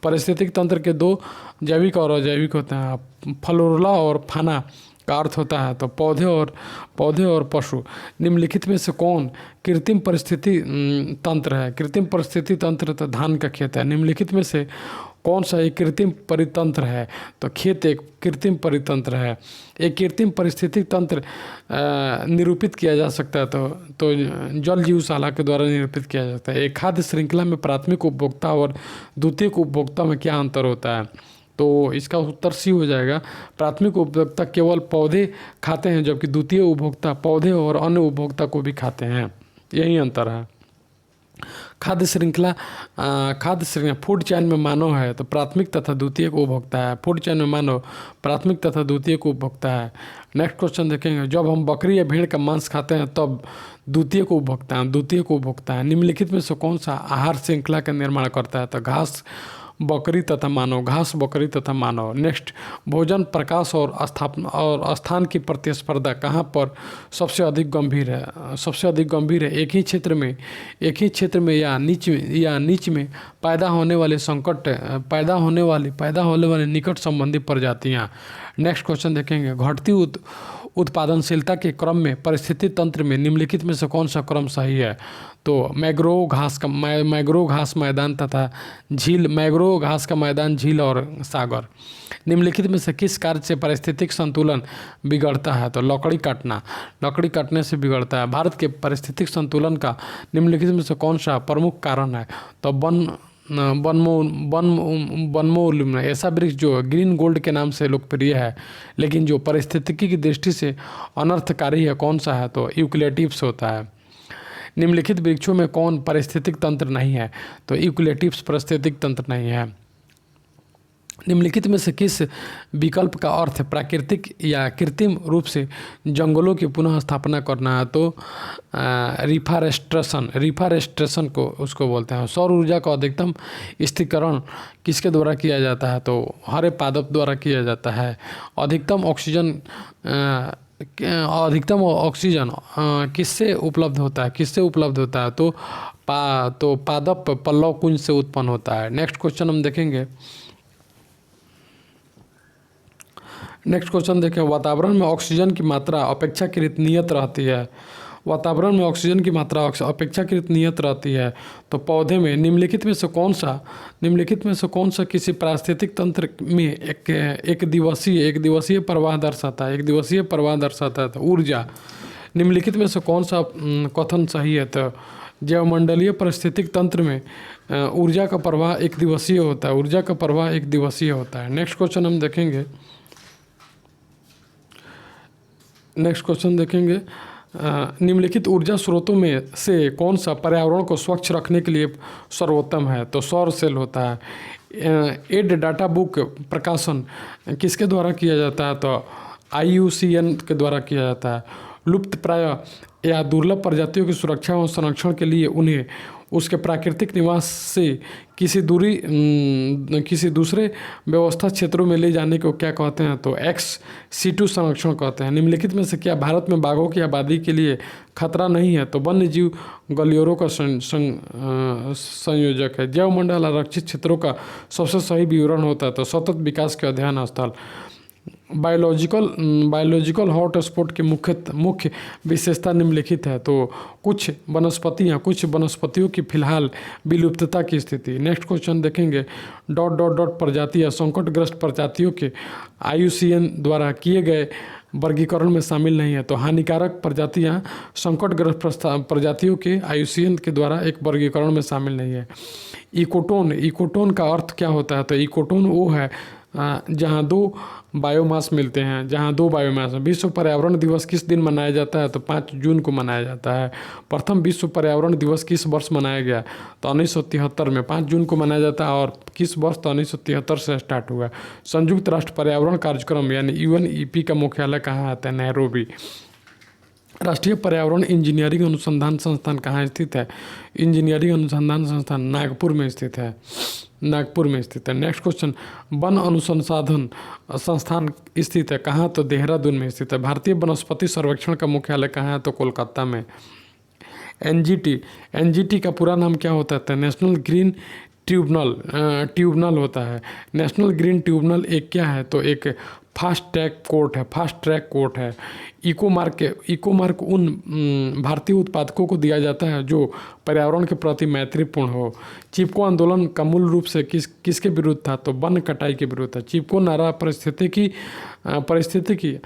पारिस्थितिक तंत्र के दो जैविक और अजैविक होते हैं। फ्लोरा और फाना का अर्थ होता है तो पौधे और पशु। निम्नलिखित में से कौन कृत्रिम परिस्थिति तंत्र है, कृत्रिम परिस्थिति तंत्र तो धान का खेत है। निम्नलिखित में से कौन सा एक कृत्रिम परितंत्र है, तो खेत एक कृत्रिम परितंत्र है। एक कृत्रिम परिस्थितिक तंत्र निरूपित किया जा सकता है तो जल जीवशाला के द्वारा निरूपित किया जाता है। एक खाद्य श्रृंखला में प्राथमिक उपभोक्ता और द्वितीयक उपभोक्ता में क्या अंतर होता है, तो इसका उत्तर सी हो जाएगा। प्राथमिक उपभोक्ता केवल पौधे खाते हैं जबकि द्वितीय उपभोक्ता पौधे और अन्य उपभोक्ता को भी खाते हैं, यही अंतर है। खाद्य श्रृंखला फूड चेन में मानव है तो प्राथमिक तथा द्वितीयक उपभोक्ता है। फूड चेन में मानव प्राथमिक तथा द्वितीयक उपभोक्ता है। नेक्स्ट क्वेश्चन देखेंगे, जब हम बकरी या भेड़ का मांस खाते हैं तब द्वितीयक उपभोक्ता है। निम्नलिखित में से कौन सा आहार श्रृंखला का निर्माण करता है, तो घास बकरी तथा मानव। नेक्स्ट, भोजन, प्रकाश और स्थान की प्रतिस्पर्धा कहाँ पर सबसे अधिक गंभीर है। एक ही क्षेत्र में या नीच में पैदा होने वाली निकट संबंधी प्रजातियाँ। नेक्स्ट क्वेश्चन देखेंगे, घटती उत्पादनशीलता के क्रम में परिस्थिति तंत्र में निम्नलिखित में से कौन सा क्रम सही है, तो मैंग्रोव घास मैदान तथा झील, मैंग्रोव घास का मैदान, झील और सागर। निम्नलिखित में से किस कार्य से पारिस्थितिक संतुलन बिगड़ता है, तो लकड़ी काटने से बिगड़ता है। भारत के पारिस्थितिक संतुलन का निम्नलिखित में से कौन सा प्रमुख कारण है, तो वनमोलूम, ऐसा वृक्ष जो ग्रीन गोल्ड के नाम से लोकप्रिय है लेकिन जो पारिस्थितिकी की दृष्टि से अनर्थकारी है, कौन सा है, तो यूकलिप्टस होता है। निम्नलिखित वृक्षों में कौन पारिस्थितिक तंत्र नहीं है, तो यूकलिप्टस पारिस्थितिक तंत्र नहीं है। निम्नलिखित में से किस विकल्प का अर्थ प्राकृतिक या कृत्रिम रूप से जंगलों की पुनः स्थापना करना है, तो रिफॉरेस्टेशन को उसको बोलते हैं। सौर ऊर्जा का अधिकतम स्थिरीकरण किसके द्वारा किया जाता है, तो हरे पादप द्वारा किया जाता है। अधिकतम ऑक्सीजन किससे उपलब्ध होता है, तो पादप पल्लव कुंज से उत्पन्न होता है। नेक्स्ट क्वेश्चन हम देखेंगे, वातावरण में ऑक्सीजन की मात्रा अपेक्षाकृत नियत रहती है। तो पौधे में निम्नलिखित में से कौन सा किसी पारिस्थितिक तंत्र में एक दिवसीय प्रवाह दर्शाता है, तो ऊर्जा। निम्नलिखित में से कौन सा कथन सही है, तो जैवमंडलीय पारिस्थितिक तंत्र में ऊर्जा का प्रवाह एक दिवसीय होता है। नेक्स्ट क्वेश्चन हम देखेंगे, निम्नलिखित ऊर्जा स्रोतों में से कौन सा पर्यावरण को स्वच्छ रखने के लिए सर्वोत्तम है? तो सौर सेल होता है। एड डाटा बुक प्रकाशन किसके द्वारा किया जाता है? तो IUCN के द्वारा किया जाता है। लुप्त प्राय या दुर्लभ प्रजातियों की सुरक्षा और संरक्षण के लिए उन्हें उसके प्राकृतिक निवास से किसी दूसरे व्यवस्था क्षेत्रों में ले जाने को क्या कहते हैं? तो ex-situ संरक्षण कहते हैं। निम्नलिखित में से क्या भारत में बाघों की आबादी के लिए खतरा नहीं है? तो वन्य जीव गलियारों का संयोजक है। जैवमंडल आरक्षित क्षेत्रों का सबसे सही विवरण होता है। तो सतत विकास के अध्ययन स्थल। बायोलॉजिकल हॉटस्पॉट की मुख्य विशेषता निम्नलिखित है। तो कुछ वनस्पतियों की फिलहाल विलुप्तता की स्थिति। नेक्स्ट क्वेश्चन देखेंगे। प्रजातियाँ संकटग्रस्त प्रजातियों के IUCN द्वारा किए गए वर्गीकरण में शामिल नहीं है। तो हानिकारक प्रजातियाँ संकटग्रस्त प्रजातियों के IUCN के द्वारा एक वर्गीकरण में शामिल नहीं है। इकोटोन का अर्थ क्या होता है? तो इकोटोन वो है जहाँ दो बायोमास मिलते हैं, जहाँ दो बायोमास। विश्व पर्यावरण दिवस किस दिन मनाया जाता है? तो 5 जून को मनाया जाता है। प्रथम विश्व पर्यावरण दिवस किस वर्ष मनाया गया? तो 1973 में 5 जून को मनाया जाता है। और किस वर्ष? तो 1973 से स्टार्ट हुआ। संयुक्त राष्ट्र पर्यावरण कार्यक्रम यानी UNEP का मुख्यालय कहाँ आता है? नैरोबी। राष्ट्रीय पर्यावरण इंजीनियरिंग अनुसंधान संस्थान कहाँ स्थित है? इंजीनियरिंग अनुसंधान संस्थान नागपुर में स्थित है। Next question. वन अनुसंधान संस्थान स्थित है कहाँ? तो देहरादून में स्थित है। भारतीय वनस्पति सर्वेक्षण का मुख्यालय कहाँ है? तो कोलकाता में। NGT का पूरा नाम क्या होता है? नेशनल ग्रीन ट्रिब्यूनल होता है। नेशनल ग्रीन ट्रिब्यूनल एक क्या है? तो एक फास्ट ट्रैक कोर्ट है। इको मार्क उन भारतीय उत्पादकों को दिया जाता है जो पर्यावरण के प्रति मैत्रीपूर्ण हो। चिपको आंदोलन का मूल रूप से किसके विरुद्ध था? तो वन कटाई के विरुद्ध था। चिपको नारा परिस्थिति की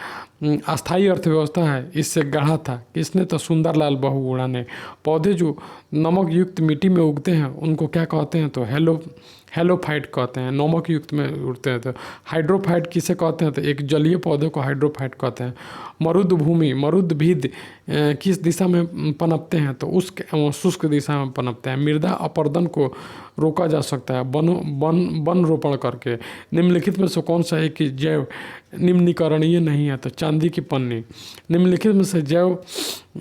अस्थायी अर्थव्यवस्था है, इससे गढ़ा था किसने? तो सुंदरलाल बहुगुणा ने। पौधे जो नमक युक्त मिट्टी में उगते हैं उनको क्या कहते हैं? तो हेलोफाइट कहते हैं। नमक युक्त में उगते हैं। तो हाइड्रोफाइट किसे कहते हैं? तो एक जलीय पौधे को हाइड्रोफाइट कहते हैं। मरुद्भिद किस दिशा में पनपते हैं? तो शुष्क दिशा में पनपते हैं। मृदा अपरदन को रोका जा सकता है वन रोपण करके। निम्नलिखित में से कौन सा है कि जैव निम्नीकरणीय नहीं है? तो चांदी की पन्नी। निम्नलिखित में से जैव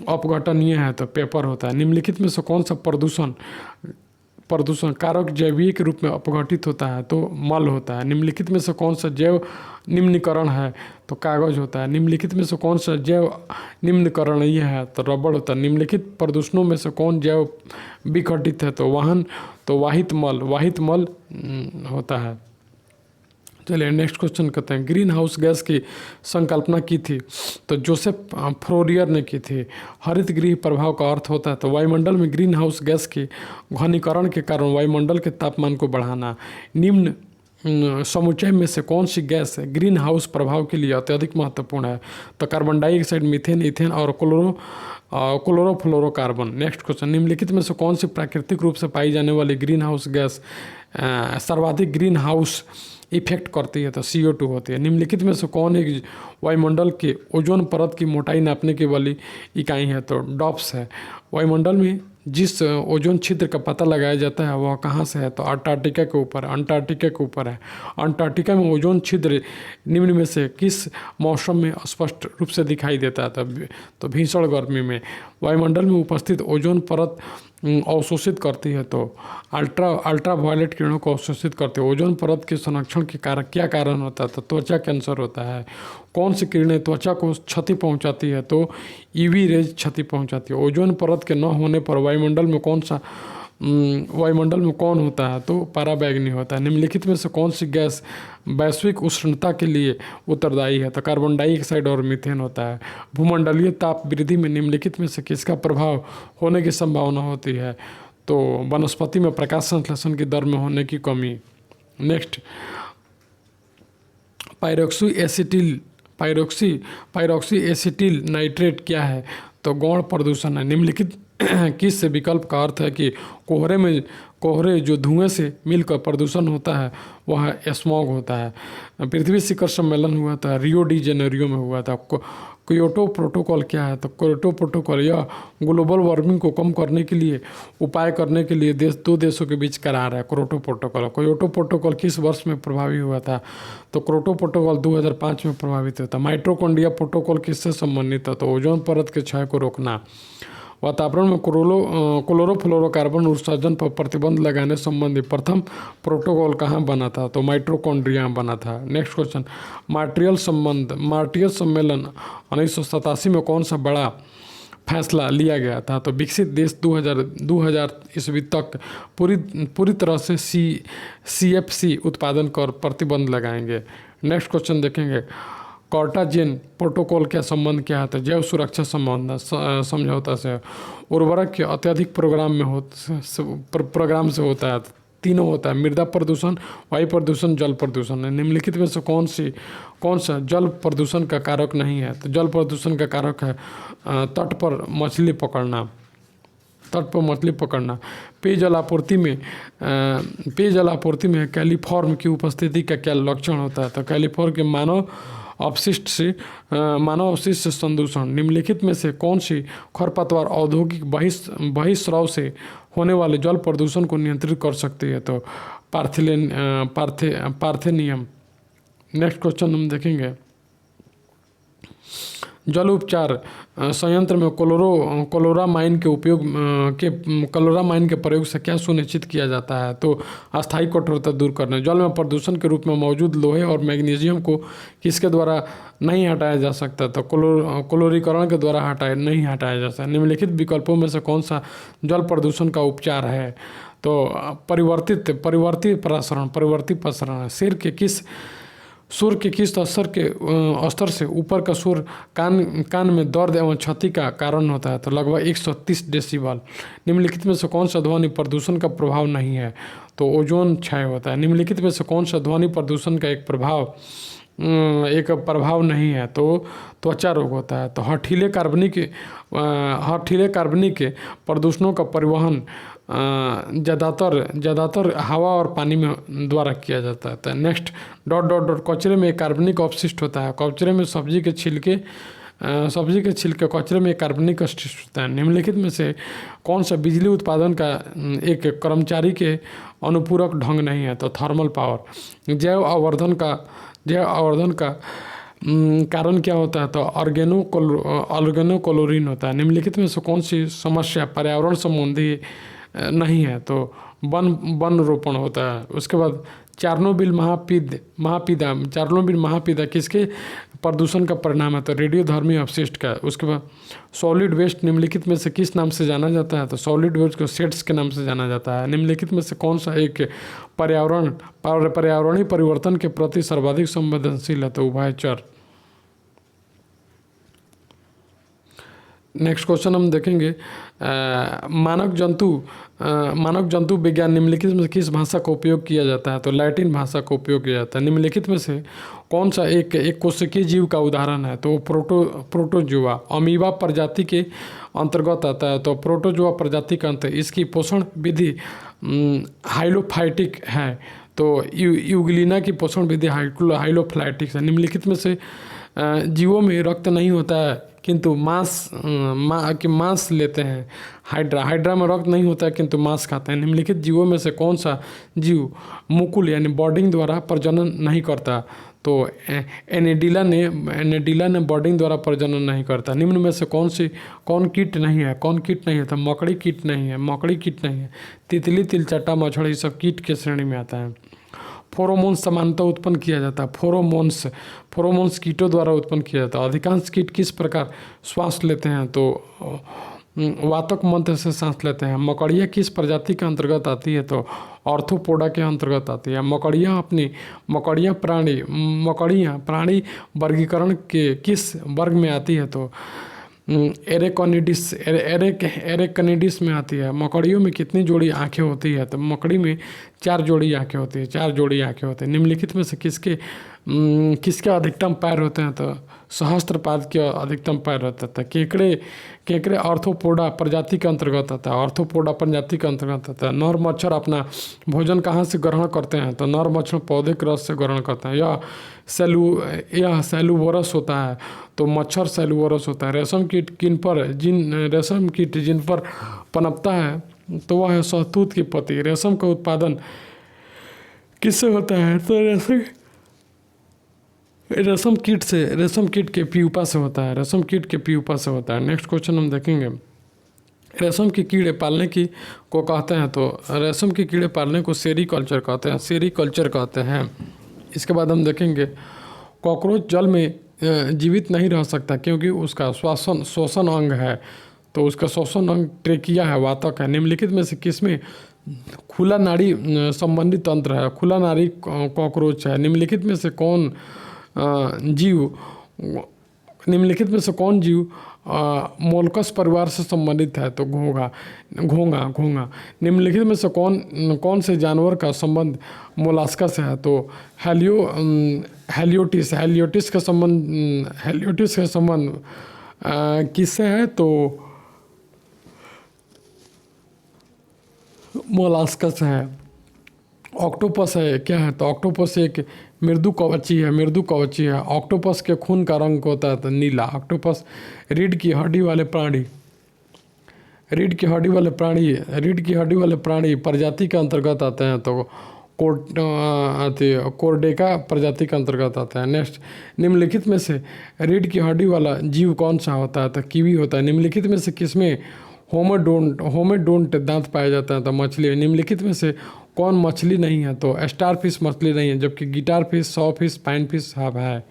अपघटनीय है? तो पेपर होता है। निम्नलिखित में से कौन सा प्रदूषण कारक जैवीय के रूप में अपघटित होता है? तो मल होता है। निम्नलिखित में से कौन सा जैव निम्नीकरण है? तो कागज होता है। निम्नलिखित में से कौन सा जैव निम्नीकरणीय है? तो रबड़ होता है। निम्नलिखित प्रदूषणों में से कौन जैव विघटित है? तो वाहित मल होता है। चलिए नेक्स्ट क्वेश्चन करते हैं। ग्रीन हाउस गैस की संकल्पना की थी? तो जोसेफ फोरियर ने की थी। हरित गृह प्रभाव का अर्थ होता है तो वायुमंडल में ग्रीन हाउस गैस के घनीकरण के कारण वायुमंडल के तापमान को बढ़ाना। निम्न समुच्चय में से कौन सी गैस ग्रीन हाउस प्रभाव के लिए अत्यधिक महत्वपूर्ण है? तो कार्बन डाइऑक्साइड, मीथेन, ईथेन और क्लोरोफ्लोरोकार्बन। Next question. निम्नलिखित में से कौन सी प्राकृतिक रूप से पाई जाने वाली ग्रीन हाउस गैस सर्वाधिक ग्रीन हाउस इफेक्ट करती है? तो CO2 होती है। निम्नलिखित में से कौन एक वायुमंडल के ओजोन परत की मोटाई नापने की वाली इकाई है? तो डॉप्स है। वायुमंडल में जिस ओजोन छिद्र का पता लगाया जाता है वह कहाँ से है? तो अंटार्कटिका के ऊपर है। अंटार्कटिका में ओजोन छिद्र निम्न में से किस मौसम में स्पष्ट रूप से दिखाई देता है? तो भीषण गर्मी में। वायुमंडल में उपस्थित ओजोन परत अवशोषित करती है तो अल्ट्रा वायलेट किरणों को अवशोषित करती है। ओजोन परत के संरक्षण के क्या कारण होता है? तो त्वचा कैंसर होता है। कौन सी किरणें त्वचा को क्षति पहुंचाती है? तो UV रेज क्षति पहुंचाती है। ओजोन परत के न होने पर वायुमंडल में कौन होता है? तो पराबैंगनी होता है। निम्नलिखित में से कौन सी गैस वैश्विक उष्णता के लिए उत्तरदायी है? तो कार्बन डाइऑक्साइड और मीथेन होता है। भूमंडलीय ताप वृद्धि में निम्नलिखित में से किसका प्रभाव होने की संभावना होती है? तो वनस्पति में प्रकाश संश्लेषण की दर में होने की कमी। नेक्स्ट। पायरोक्सी एसिटिल नाइट्रेट क्या है? तो गौण प्रदूषण है। निम्नलिखित किस विकल्प का अर्थ है कि कोहरे जो धुएं से मिलकर प्रदूषण होता है वह स्मॉग होता है। पृथ्वी शिखर सम्मेलन हुआ था, रियो डी जेनेरियो में हुआ था। क्योटो प्रोटोकॉल क्या है? तो क्योटो प्रोटोकॉल यह ग्लोबल वार्मिंग को कम करने के लिए उपाय करने के लिए दो देशों के बीच करार है क्योटो प्रोटोकॉल। क्योटो प्रोटोकॉल किस वर्ष में प्रभावी हुआ था? तो क्योटो प्रोटोकॉल 2005 में प्रभावित हुआ था। माइटोकॉन्ड्रिया प्रोटोकॉल किससे संबंधित है? तो ओजोन परत के क्षय को रोकना। वातावरण में क्लोरोफ्लोरोकार्बन उत्सर्जन पर प्रतिबंध लगाने संबंधी प्रथम प्रोटोकॉल कहाँ बना था? तो माइटोकॉन्ड्रिया में बना था। नेक्स्ट क्वेश्चन, मार्टियल सम्मेलन 1987 में कौन सा बड़ा फैसला लिया गया था? तो विकसित देश 2000 ईस्वी तक पूरी तरह से CFC उत्पादन कर प्रतिबंध लगाएंगे। नेक्स्ट क्वेश्चन देखेंगे, कार्टाजेन प्रोटोकॉल का संबंध क्या है? तो जैव सुरक्षा संबंध समझौता से। उर्वरक के अत्यधिक प्रोग्राम से होता है, तीनों होता है, मृदा प्रदूषण, वायु प्रदूषण, जल प्रदूषण। निम्नलिखित में से कौन सा जल प्रदूषण का कारक नहीं है? तो जल प्रदूषण का कारक है तट पर मछली पकड़ना। पेयजल आपूर्ति में कैलिफॉर्म की उपस्थिति का क्या लक्षण होता है? तो कैलिफॉर्म के मानव अपशिष्ट से संदूषण। निम्नलिखित में से कौन सी खरपतवार औद्योगिक बहिस्राव से होने वाले जल प्रदूषण को नियंत्रित कर सकती है? तो पार्थेनियम। नेक्स्ट क्वेश्चन हम देखेंगे, जल उपचार संयंत्र में क्लोरामाइन के प्रयोग से क्या सुनिश्चित किया जाता है? तो अस्थायी कठोरता दूर करना। जल में प्रदूषण के रूप में मौजूद लोहे और मैग्नीशियम को किसके द्वारा नहीं हटाया जा सकता? तो क्लोरीकरण के द्वारा नहीं हटाया जा सकता। निम्नलिखित विकल्पों में से कौन सा जल प्रदूषण का उपचार है? तो परिवर्तित प्रसारण। सुर के किस स्तर से ऊपर का सुर कान में दर्द एवं क्षति का कारण होता है? तो लगभग 130 डेसिबल। निम्नलिखित में से कौन सा ध्वनि प्रदूषण का प्रभाव नहीं है? तो ओजोन क्षय होता है। निम्नलिखित में से कौन सा ध्वनि प्रदूषण का एक प्रभाव नहीं है? तो त्वचा रोग होता है। तो हठीले कार्बनिक प्रदूषणों का परिवहन ज़्यादातर हवा और पानी में द्वारा किया जाता है। नेक्स्ट, कचरे में कार्बनिक अपशिष्ट होता है। कचरे में सब्जी के छिलके कचरे में कार्बनिक अपशिष्ट होता है। निम्नलिखित में से कौन सा बिजली उत्पादन का एक कर्मचारी के अनुपूरक ढंग नहीं है? तो थर्मल पावर। जैव आवर्धन का कारण क्या होता है? तो ऑर्गेनोक्लोरीन होता है। निम्नलिखित में से कौन सी समस्या पर्यावरण संबंधी नहीं है? तो वन रोपण होता है। उसके बाद चार्नोबिल महापीदा किसके प्रदूषण का परिणाम है? तो रेडियोधर्मी अपशिष्ट का। उसके बाद सॉलिड वेस्ट निम्नलिखित में से किस नाम से जाना जाता है? तो सॉलिड वेस्ट को सेट्स के नाम से जाना जाता है। निम्नलिखित में से कौन सा एक पर्यावरणीय परिवर्तन के प्रति सर्वाधिक संवेदनशील है? तो उभयचर। नेक्स्ट क्वेश्चन हम देखेंगे, मानव जंतु विज्ञान निम्नलिखित में से किस भाषा का उपयोग किया जाता है? तो लैटिन भाषा का उपयोग किया जाता है। निम्नलिखित में से कौन सा एक कोशिकीय जीव का उदाहरण है? तो प्रोटोजुआ अमीबा प्रजाति के अंतर्गत आता है। तो प्रोटोजुआ प्रजाति का अंत इसकी पोषण विधि हाइलोफाइटिक है। तो यूग्लिना की पोषण विधि हाइलोफाइटिक है। निम्नलिखित में से जीवों में रक्त नहीं होता है किंतु मांस लेते हैं। हाइड्रा में रक्त नहीं होता है किंतु मांस खाते हैं। निम्नलिखित जीवों में से कौन सा जीव मुकुल यानी बॉडिंग द्वारा प्रजनन नहीं करता? तो एनेडिला ने बॉडिंग द्वारा प्रजनन नहीं करता। निम्न में से कौन कीट नहीं है? तो मकड़ी कीट नहीं है। तितली, तिलचट्टा, मछली सब कीट के श्रेणी में आता है। फेरोमोन्स सामान्यतः उत्पन्न किया जाता है। फेरोमोन्स कीटों द्वारा उत्पन्न किया जाता है। अधिकांश कीट किस प्रकार श्वास लेते हैं? तो वातक मंत्र से सांस लेते हैं। मकड़ियाँ किस प्रजाति के अंतर्गत आती है? तो ऑर्थोपोडा के अंतर्गत आती है। मकड़ियाँ प्राणी वर्गीकरण के किस वर्ग में आती है? तो एरेकनिडिस में आती है। मकड़ियों में कितनी जोड़ी आँखें होती है? तो मकड़ी में 4 जोड़ी आँखें होती है, 4 जोड़ी आँखें होते हैं। निम्नलिखित में से किसके अधिकतम पैर होते हैं? तो सहस्त्रपाद के अधिकतम पैर होता था। केकड़े ऑर्थोपोडा प्रजाति के अंतर्गत आता है, ऑर्थोपोडा प्रजाति के अंतर्गत आता है। नर मच्छर अपना भोजन कहाँ से ग्रहण करते हैं? तो नर मच्छर पौधे के रस से ग्रहण करते हैं। यह सेलुवोरस होता है, तो मच्छर सेलुवोरस होता है। रेशम कीट जिन पर पनपता है तो वह है शहतूत की पत्ती। रेशम का उत्पादन किससे होता है? तो रेशम कीट के प्यूपा से होता है, रेशम कीट के प्यूपा से होता है। नेक्स्ट क्वेश्चन हम देखेंगे, रेशम के कीड़े पालने को कहते हैं, तो रेशम के कीड़े पालने को सेरीकल्चर कहते हैं, सेरीकल्चर कहते हैं। इसके बाद हम देखेंगे कॉकरोच जल में जीवित नहीं रह सकता क्योंकि उसका श्वसन अंग है, तो उसका श्वसन अंग ट्रेकिया है, वातक है। निम्नलिखित में से किसमें खुला नाड़ी संबंधी तंत्र है? खुला नाड़ी कॉकरोच है। निम्नलिखित में से कौन जीव मोलकस परिवार से संबंधित है? तो घोंगा। निम्नलिखित में से कौन से जानवर का संबंध मोलास्का से है? तो हेलियोटिस का संबंध किससे है? तो मोलास्का से है। ऑक्टोपस है, क्या है? तो ऑक्टोपस एक मृदु कवची है। ऑक्टोपस के खून का रंग होता है तो नीला। ऑक्टोपस रीढ़ की हड्डी वाले प्राणी प्रजाति के अंतर्गत आते हैं, तो कोर्डेका प्रजाति के अंतर्गत आते हैं। नेक्स्ट, निम्नलिखित में से रीढ़ की हड्डी वाला जीव कौन सा होता है? तो कीवी होता है। निम्नलिखित में से किसमें होमेडोंट दांत पाया जाता है? तो मछली। निम्नलिखित में से कौन मछली नहीं है? तो स्टारफिश मछली नहीं है, जबकि guitar fish, sawfish, pine fish है।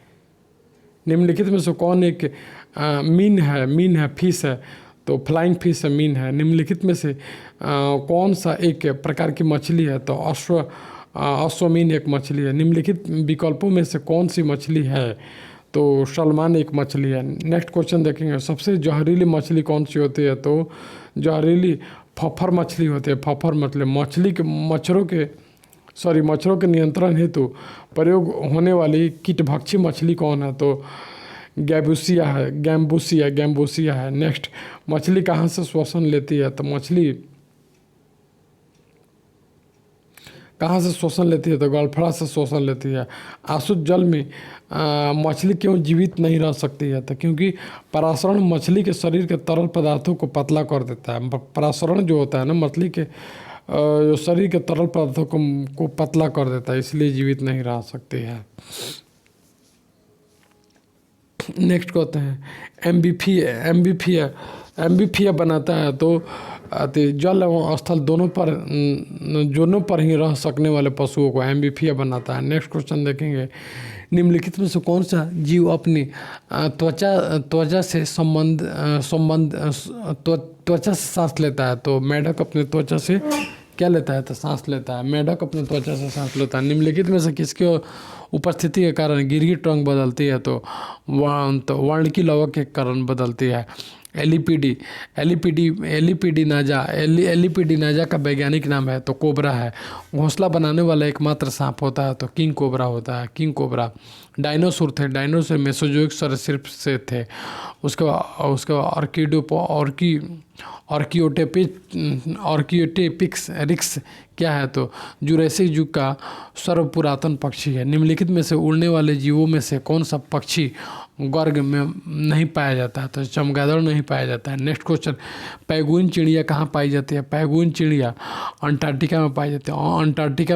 निम्नलिखित में से कौन एक मीन है, फिश है, तो फ्लाइंग फिश है, मीन है। निम्नलिखित में से कौन सा एक प्रकार की मछली है? तो अश्वमीन एक मछली है। निम्नलिखित विकल्पों में से कौन सी मछली है? तो सलमान एक मछली है। नेक्स्ट क्वेश्चन देखेंगे, सबसे जहरीली मछली कौन सी होती है? तो जहरीली फफर मछली होती है। फफर मतलब मच्छरों के नियंत्रण हेतु प्रयोग होने वाली कीटभक्षी मछली कौन है? तो गैम्बूसिया है। नेक्स्ट, मछली कहाँ से श्वसन लेती है? तो मछली कहाँ से श्वसन लेती है? तो गलफड़ा से श्वसन लेती है। आसुत जल में मछली क्यों जीवित नहीं रह सकती है? तो क्योंकि परासरण मछली के शरीर के तरल पदार्थों को पतला कर देता है। परासरण जो होता है ना, मछली के जो शरीर के तरल पदार्थों को पतला कर देता है, इसलिए जीवित नहीं रह सकती है। नेक्स्ट कहते हैं एम्बीफिया बनाता है, तो जल एवं स्थल दोनों पर ही रह सकने वाले पशुओं को एम्बीफिया बनाता है। नेक्स्ट क्वेश्चन देखेंगे, निम्नलिखित में से कौन सा जीव अपनी त्वचा से सांस लेता है? तो मेढक अपने त्वचा से क्या लेता है? तो सांस लेता है। मेढक अपने त्वचा से सांस लेता है। निम्नलिखित में से किसके उपस्थिति के कारण गिरगिट रंग बदलती है? तो वर्णकी लवक के कारण बदलती है। एलिपीडी नाजा का वैज्ञानिक नाम है, तो कोबरा है। घोंसला बनाने वाला एकमात्र सांप होता है, तो किंग कोबरा होता है, किंग कोबरा। डायनासोर मेसोजोइक सरीसृप से थे। उसके ऑर्कियोटेपिक्स रिक्स क्या है? तो जुरासिक युग का सर्वपुरातन पक्षी है। निम्नलिखित में से उड़ने वाले जीवों में से कौन सा पक्षी वर्ग में नहीं पाया जाता है? तो चमगादड़ नहीं पाया जाता है। नेक्स्ट क्वेश्चन, पैगुइन चिड़िया कहाँ पाई जाती है? पैगुइन चिड़िया अंटार्कटिका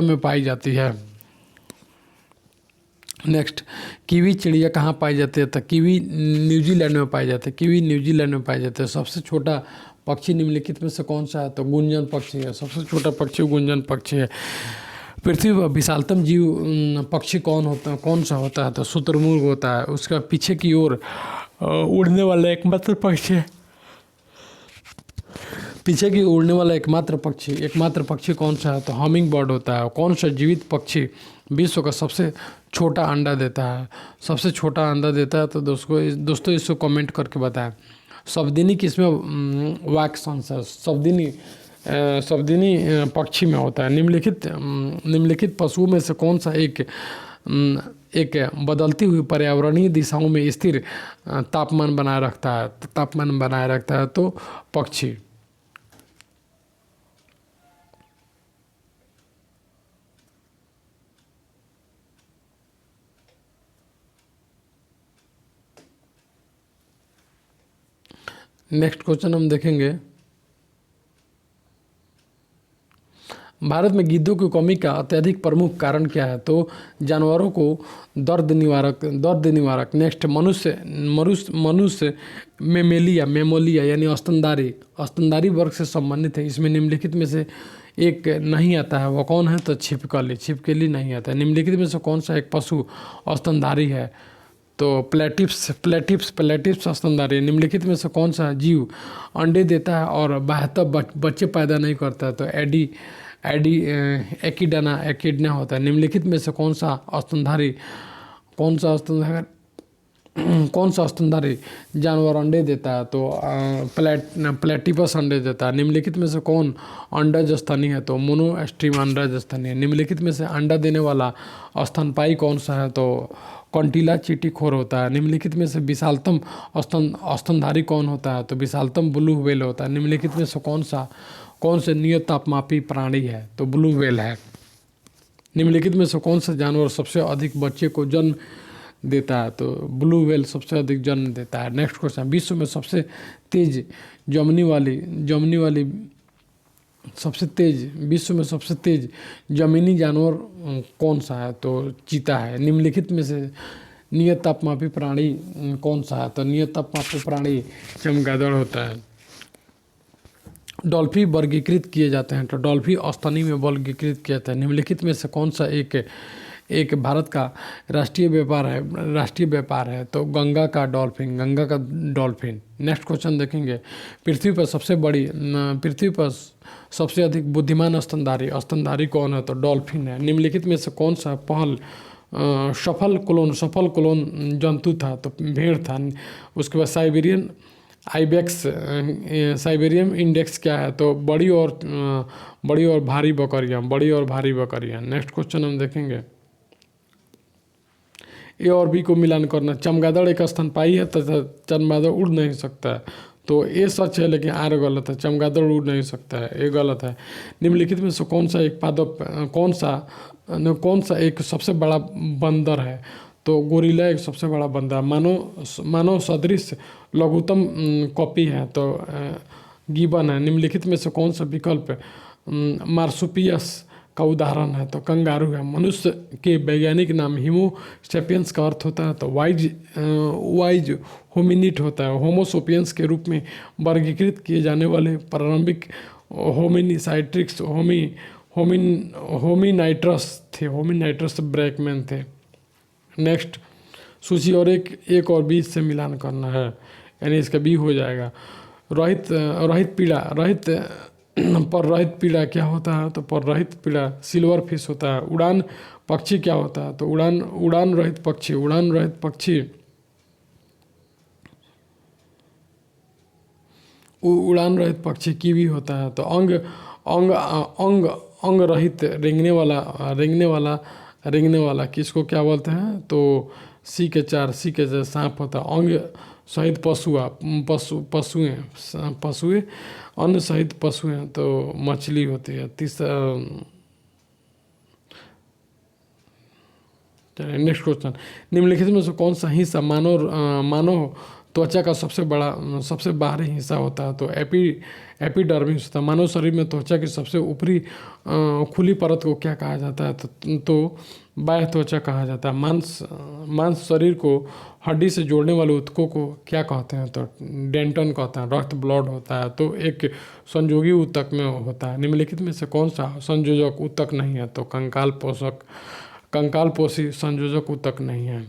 में पाई जाती है। नेक्स्ट, कीवी चिड़िया कहाँ पाई जाती है? तो कीवी न्यूजीलैंड में पाई जाती है। सबसे छोटा पक्षी निम्नलिखित में से कौन सा है? तो गुंजन पक्षी है। सबसे छोटा पक्षी गुंजन पक्षी है। पृथ्वी पर विशालतम जीव पक्षी कौन सा होता है? तो शुतुरमुर्ग होता है। उसका पीछे की ओर उड़ने वाला एकमात्र पक्षी कौन सा है? तो हमिंग बर्ड होता है। कौन सा जीवित पक्षी विश्व का सबसे छोटा अंडा देता है? तो दोस्तों इसको कमेंट करके बताएं। शब्दिनी किसमें वाक्यांश है? शब्दिनी संवर्धिनी पक्षी में होता है। निम्नलिखित पशुओं में से कौन सा एक बदलती हुई पर्यावरणीय दिशाओं में स्थिर तापमान बनाए रखता है? तो पक्षी। नेक्स्ट क्वेश्चन हम देखेंगे, भारत में गिद्धों की कमी का अत्यधिक प्रमुख कारण क्या है? तो जानवरों को दर्द निवारक। नेक्स्ट, मनुष्य मेमोलिया यानी स्तनधारी वर्ग से संबंधित है। इसमें निम्नलिखित में से एक नहीं आता है, वो कौन है? तो छिपकली नहीं आता है। निम्नलिखित में से कौन सा एक पशु स्तनधारी है? तो प्लेटिप्स स्तनधारी। निम्नलिखित में से कौन सा जीव अंडे देता है और बेहतर बच्चे पैदा नहीं करता है? तो एकिडना होता है। निम्नलिखित में से कौन सा स्तनधारी जानवर अंडे देता है? तो प्लेटिपस अंडे देता है। निम्नलिखित में से कौन अंडज स्तनी है? तो मोनोस्ट्रीम अंडज स्तनी है। निम्नलिखित में से अंडा देने वाला स्तनपायी कौन सा है? तो कंटीला चींटीखोर होता है। निम्नलिखित में से विशालतम स्तनधारी कौन होता है? तो विशालतम ब्लू व्हेल होता है। निम्नलिखित में से कौन से नियत तापमापी प्राणी है? तो ब्लू व्हेल है। निम्नलिखित में से कौन सा जानवर सबसे अधिक बच्चे को जन्म देता है? तो ब्लू व्हेल सबसे अधिक जन्म देता है। नेक्स्ट क्वेश्चन, विश्व में सबसे तेज जमीनी जानवर कौन सा है? तो चीता है। निम्नलिखित में से नियत तापमापी प्राणी कौन सा है? तो नियत तापमापी प्राणी चमगादड़ होता है। डॉल्फिन वर्गीकृत किए जाते हैं, तो डॉल्फिन स्तनी में वर्गीकृत किया जाता है। निम्नलिखित में से कौन सा एक भारत का राष्ट्रीय व्यापार है? तो गंगा का डॉल्फिन। नेक्स्ट क्वेश्चन देखेंगे, पृथ्वी पर सबसे अधिक बुद्धिमान स्तनधारी कौन है? तो डॉल्फिन है। निम्नलिखित में से कौन सा सफल क्लोन जंतु था? तो भेड़ था। उसके बाद साइबेरियन इंडेक्स क्या है? तो बड़ी और भारी बकरियां। नेक्स्ट क्वेश्चन हम देखेंगे, ए और बी को मिलान करना। चमगादड़ एक स्तनपायी है तथा चमगादड़ उड़ नहीं सकता है। तो ए सच है लेकिन आर गलत है, चमगादड़ उड़ नहीं सकता है, ये गलत है। निम्नलिखित में से कौन सा एक सबसे बड़ा बंदर है? तो गोरिल्ला एक सबसे बड़ा बंदर, मानव सदृश लघुत्तम कॉपी है। तो गिबन है। निम्नलिखित में से कौन सा विकल्प मार्सुपियस का उदाहरण है? तो कंगारू है। मनुष्य के वैज्ञानिक नाम होमो सेपियंस का अर्थ होता है तो वाइज होमिनिट होता है। होमो सेपियंस के रूप में वर्गीकृत किए जाने वाले प्रारंभिक होमिनिसाइट्रिक्स होमिनाइट्रस ब्रैकमैन थे। नेक्स्ट, सूची और एक और बीच से मिलान करना है, यानी इसका बी हो जाएगा। रहित पीड़ा क्या होता है? तो पररहित पीड़ा सिल्वर फिश होता है। उड़ान पक्षी क्या होता है? तो उड़ान रहित पक्षी कीवी होता है। तो अंग रहित रेंगने वाला किसको क्या बोलते हैं? तो सी के चार सांप होता है। अंग सहित पशुएं अन्न सहित पशुएं तो मछली होती है। नेक्स्ट क्वेश्चन, निम्नलिखित में से कौन सा हिस्सा मानव त्वचा का सबसे बाहरी हिस्सा होता है? तो एपिडर्मिस होता है। मानव शरीर में त्वचा की सबसे ऊपरी खुली परत को क्या कहा जाता है? तो बाह्य त्वचा कहा जाता है। मांस शरीर को हड्डी से जोड़ने वाले ऊतकों को क्या कहते हैं? तो डेंटन कहते हैं। रक्त ब्लड होता है तो एक संयोगी ऊतक में होता है। निम्नलिखित में से कौन सा संयोजक ऊतक नहीं है? तो कंकाल पोषी संयोजक ऊतक नहीं है।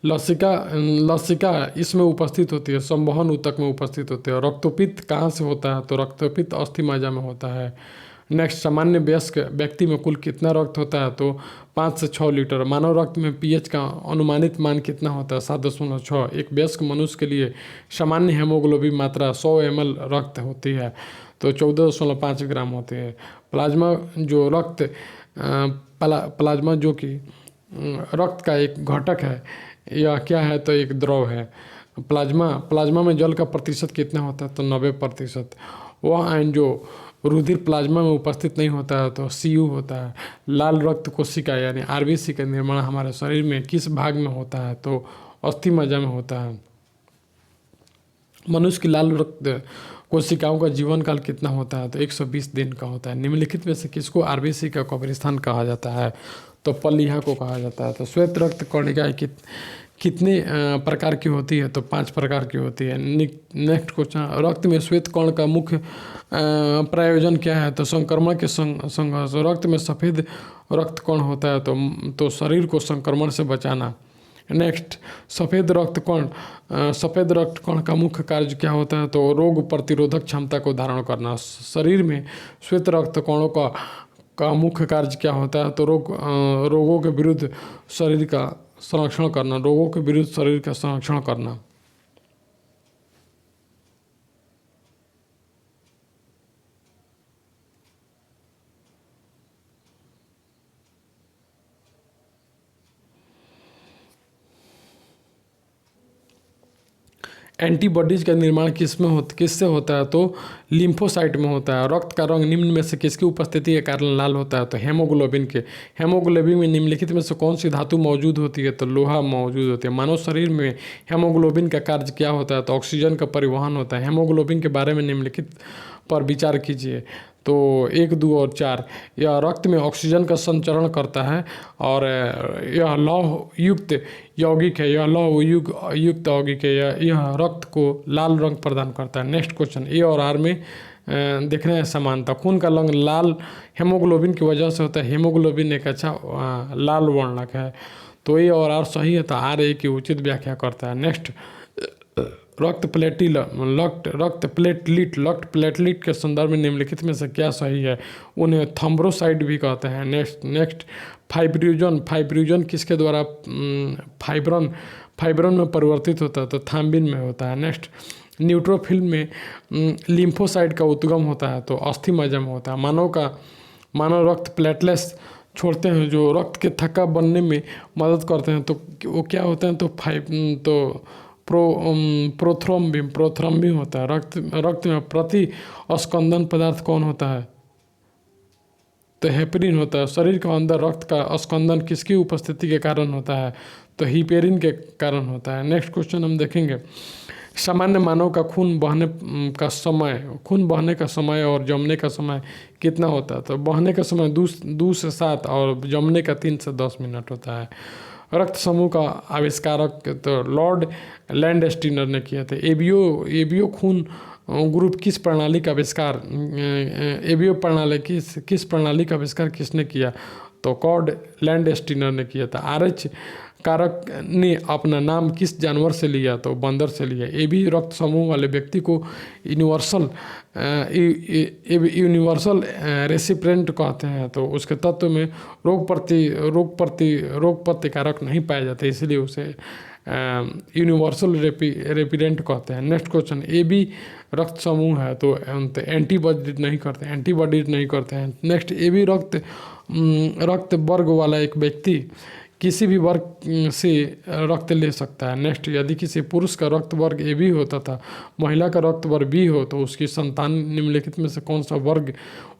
लसिका लसिका इसमें उपस्थित होती है, संवहन ऊतक में उपस्थित होती है। और रक्तपित्त कहाँ से होता है? तो रक्तपित्त अस्थि मज्जा में होता है। नेक्स्ट, सामान्य वयस्क व्यक्ति में कुल कितना रक्त होता है? तो 5 से 6 लीटर। मानव रक्त में पीएच का अनुमानित मान कितना होता है? 7.6। एक वयस्क मनुष्य के लिए सामान्य हेमोग्लोबिन मात्रा 100 ml रक्त होती है, तो 14.5 ग्राम होती है। प्लाज्मा जो रक्त प्लाज्मा जो कि रक्त का एक घटक है, यह क्या है? तो एक द्रव है। प्लाज्मा में जल का प्रतिशत कितना होता है? तो 90%। वह आयन जो रुधिर प्लाज्मा में उपस्थित नहीं होता है तो सीयू होता है। लाल रक्त कोशिका यानी आरबीसी का निर्माण हमारे शरीर में किस भाग में होता है? तो अस्थि मज्जा में होता है। मनुष्य की लाल रक्त कोशिकाओं का जीवन काल कितना होता है? तो 120 दिन का होता है। निम्नलिखित में से किसको आरबीसी का कब्रिस्तान कहा जाता है? तो पलीहा को कहा जाता है। तो श्वेत रक्त कणिकाएं कितने प्रकार की होती है? तो 5 प्रकार की होती है। नेक्स्ट क्वेश्चन, रक्त में श्वेत कण का मुख्य प्रयोजन क्या है? तो संक्रमण के संघर्ष। रक्त में सफ़ेद रक्त कण होता है तो शरीर को संक्रमण से बचाना। नेक्स्ट, सफ़ेद रक्त कण का मुख्य कार्य क्या होता है? तो रोग प्रतिरोधक क्षमता को धारण करना। शरीर में श्वेत रक्त कणों का मुख्य कार्य क्या होता है? तो रोगों के विरुद्ध शरीर का संरक्षण करना। एंटीबॉडीज का निर्माण किससे होता है? तो लिम्फोसाइट में होता है। रक्त का रंग निम्न में से किसकी उपस्थिति के कारण लाल होता है? तो हेमोग्लोबिन के। हेमोग्लोबिन में निम्नलिखित में से कौन सी धातु मौजूद होती है? तो लोहा मौजूद होती है। मानव शरीर में हेमोग्लोबिन का कार्य क्या होता है? तो ऑक्सीजन का परिवहन होता है। हेमोग्लोबिन के बारे में निम्नलिखित पर विचार कीजिए। तो 1, 2 और 4, यह रक्त में ऑक्सीजन का संचरण करता है और यह लौह युक्त यौगिक है। यह रक्त को लाल रंग प्रदान करता है। नेक्स्ट क्वेश्चन, ए और आर में देख रहे हैं समानता। खून का रंग लाल हेमोग्लोबिन की वजह से होता है। हेमोग्लोबिन एक अच्छा लाल वर्णक है, तो ए और आर सही है, तो आर ए की उचित व्याख्या करता है। नेक्स्ट, रक्त प्लेटलिट के संदर्भ में निम्नलिखित में से क्या सही है? उन्हें थ्रोम्बोसाइट भी कहते हैं। नेक्स्ट, फाइब्रिनोजन किसके द्वारा फाइब्रन में परिवर्तित होता है? तो थाम्बिन में होता है। नेक्स्ट, न्यूट्रोफिल में लिम्फोसाइट का उद्गम होता है, तो अस्थि मज्जा में होता है। मानव रक्त प्लेटलेट्स छोड़ते हैं जो रक्त के थक्का बनने में मदद करते हैं, तो वो क्या होते हैं? तो प्रोथ्रोम्बिन होता है। रक्त में प्रति स्कंदन पदार्थ कौन होता है? तो हेपरिन होता है। शरीर के अंदर रक्त का स्कंदन किसकी उपस्थिति के कारण होता है? तो हिपेरिन के कारण होता है। नेक्स्ट क्वेश्चन हम देखेंगे, सामान्य मानव का खून बहने का समय और जमने का समय कितना होता है? तो बहने का समय 2 से 7 और जमने का 3 से 10 मिनट होता है। रक्त समूह का आविष्कारक तो लॉर्ड लैंडस्टीनर ने किया था। एबीओ खून ग्रुप किस प्रणाली का आविष्कार एबीओ प्रणाली किस प्रणाली का आविष्कार किसने किया? तो कॉर्ड लैंडस्टीनर ने किया था। आरएच कारक ने अपना नाम किस जानवर से लिया? तो बंदर से लिया। एबी रक्त समूह वाले व्यक्ति को यूनिवर्सल रेसिपिएंट कहते हैं, तो उसके तत्व में रोग प्रतिकारक नहीं पाए जाते, इसलिए उसे यूनिवर्सल रेसिपिएंट कहते हैं। नेक्स्ट क्वेश्चन, एबी रक्त समूह है तो एंटीबॉडीज नहीं करते हैं। नेक्स्ट, एबी रक्त वर्ग वाला एक व्यक्ति किसी भी वर्ग से रक्त ले सकता है। नेक्स्ट, यदि किसी पुरुष का रक्त वर्ग ए बी होता था, महिला का रक्त वर्ग बी हो, तो उसकी संतान निम्नलिखित में से कौन सा वर्ग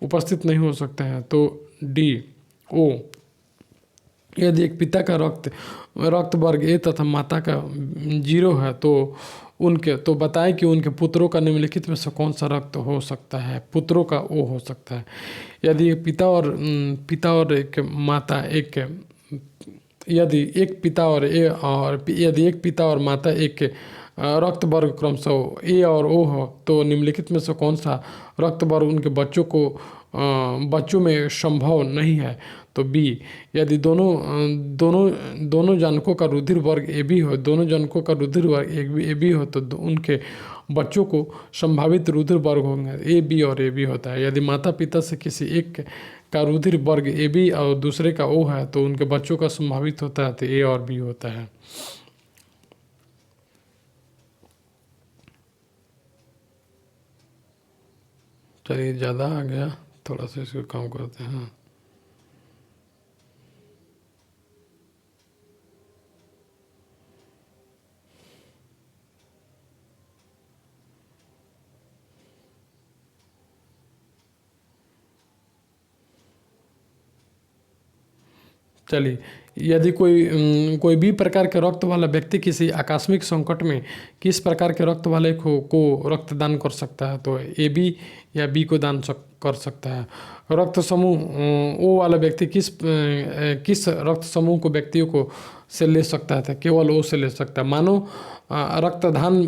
उपस्थित नहीं हो सकते हैं? तो डी ओ। यदि एक पिता का रक्त वर्ग ए तथा माता का 0 है तो बताएं कि उनके पुत्रों का निम्नलिखित में से कौन सा रक्त हो सकता है? पुत्रों का ओ हो सकता है। यदि एक पिता और एक माता यदि एक पिता और माता एक रक्त वर्ग क्रमशः ए और ओ हो, तो निम्नलिखित में से कौन सा रक्त वर्ग उनके बच्चों को बच्चों में संभव नहीं है तो बी। यदि दोनों जनकों का रुधिर वर्ग ए बी हो, दोनों जनकों का रुधिर वर्ग ए बी हो तो उनके बच्चों को संभावित रुधिर वर्ग होंगे ए बी और ए बी होता है। यदि माता पिता से किसी एक का रुधिर वर्ग ए बी और दूसरे का ओ है तो उनके बच्चों का संभावित होता है तो ए और बी होता है। चलिए ज़्यादा आ गया, थोड़ा सा इसको कम करते हैं। चलिए, यदि कोई भी प्रकार के रक्त वाला व्यक्ति किसी आकस्मिक संकट में किस प्रकार के रक्त वाले को रक्तदान कर सकता है तो ए बी या बी को कर सकता है। रक्त समूह ओ वाला व्यक्ति किस रक्त समूह को व्यक्तियों को से ले सकता है तो केवल ओ से ले सकता है। मानो रक्तदान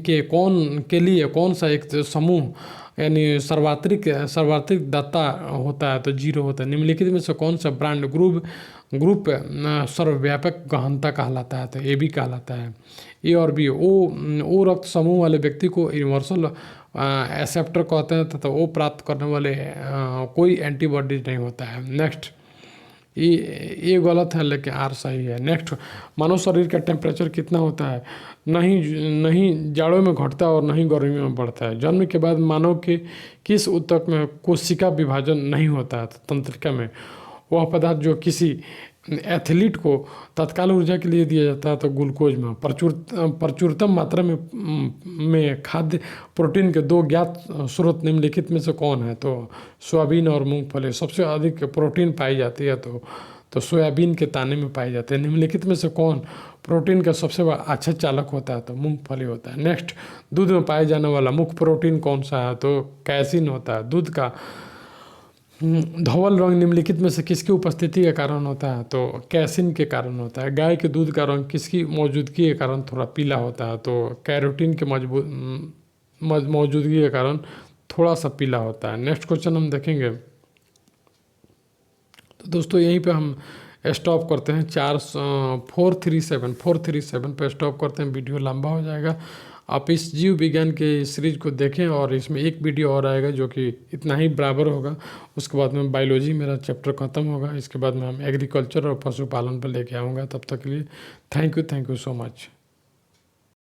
के लिए कौन सा एक समूह यानी सर्वाधिक दाता होता है तो जीरो होता है। निम्नलिखित में से कौन सा ब्रांड ग्रुप सर्वव्यापक गहनता कहलाता है तो ए बी कहलाता है। ए और बी, ओ रक्त समूह वाले व्यक्ति को यूनिवर्सल एक्सेप्टर कहते हैं तथा वो प्राप्त करने वाले कोई एंटीबॉडीज नहीं होता है। नेक्स्ट, ये गलत है लेकिन आर सही है। नेक्स्ट, मानव शरीर का टेम्परेचर कितना होता है? नहीं जाड़ों में घटता और नहीं गर्मी में बढ़ता है। जन्म के बाद मानव के किस ऊतक में कोशिका विभाजन नहीं होता है? तंत्रिका में। वह पदार्थ जो किसी एथलीट को तत्काल ऊर्जा के लिए दिया जाता है तो ग्लूकोज में। प्रचुरतम मात्रा में खाद्य प्रोटीन के दो ज्ञात स्रोत निम्नलिखित में से कौन है? तो सोयाबीन और मूंगफली। सबसे अधिक प्रोटीन पाई जाती है तो सोयाबीन के दाने में पाई जाते हैं। निम्नलिखित में से कौन प्रोटीन का सबसे अच्छा चालक होता है? तो मूंगफली होता है। नेक्स्ट, दूध में पाए जाने वाला मुख्य प्रोटीन कौन सा है? तो कैसीन होता है। दूध का धवल रंग निम्नलिखित में से किसकी उपस्थिति के कारण होता है? तो कैसिन के कारण होता है। गाय के दूध का रंग किसकी मौजूदगी के कारण थोड़ा पीला होता है? तो कैरोटीन के मौजूदगी के कारण थोड़ा सा पीला होता है। नेक्स्ट क्वेश्चन हम देखेंगे। तो दोस्तों यहीं पे हम स्टॉप करते हैं। 437 पे स्टॉप करते हैं, वीडियो लंबा हो जाएगा। आप इस जीव विज्ञान के सीरीज को देखें और इसमें एक वीडियो और आएगा जो कि इतना ही बराबर होगा। उसके बाद में बायोलॉजी मेरा चैप्टर ख़त्म होगा। इसके बाद में हम एग्रीकल्चर और पशुपालन पर लेके आऊँगा। तब तक के लिए थैंक यू सो मच।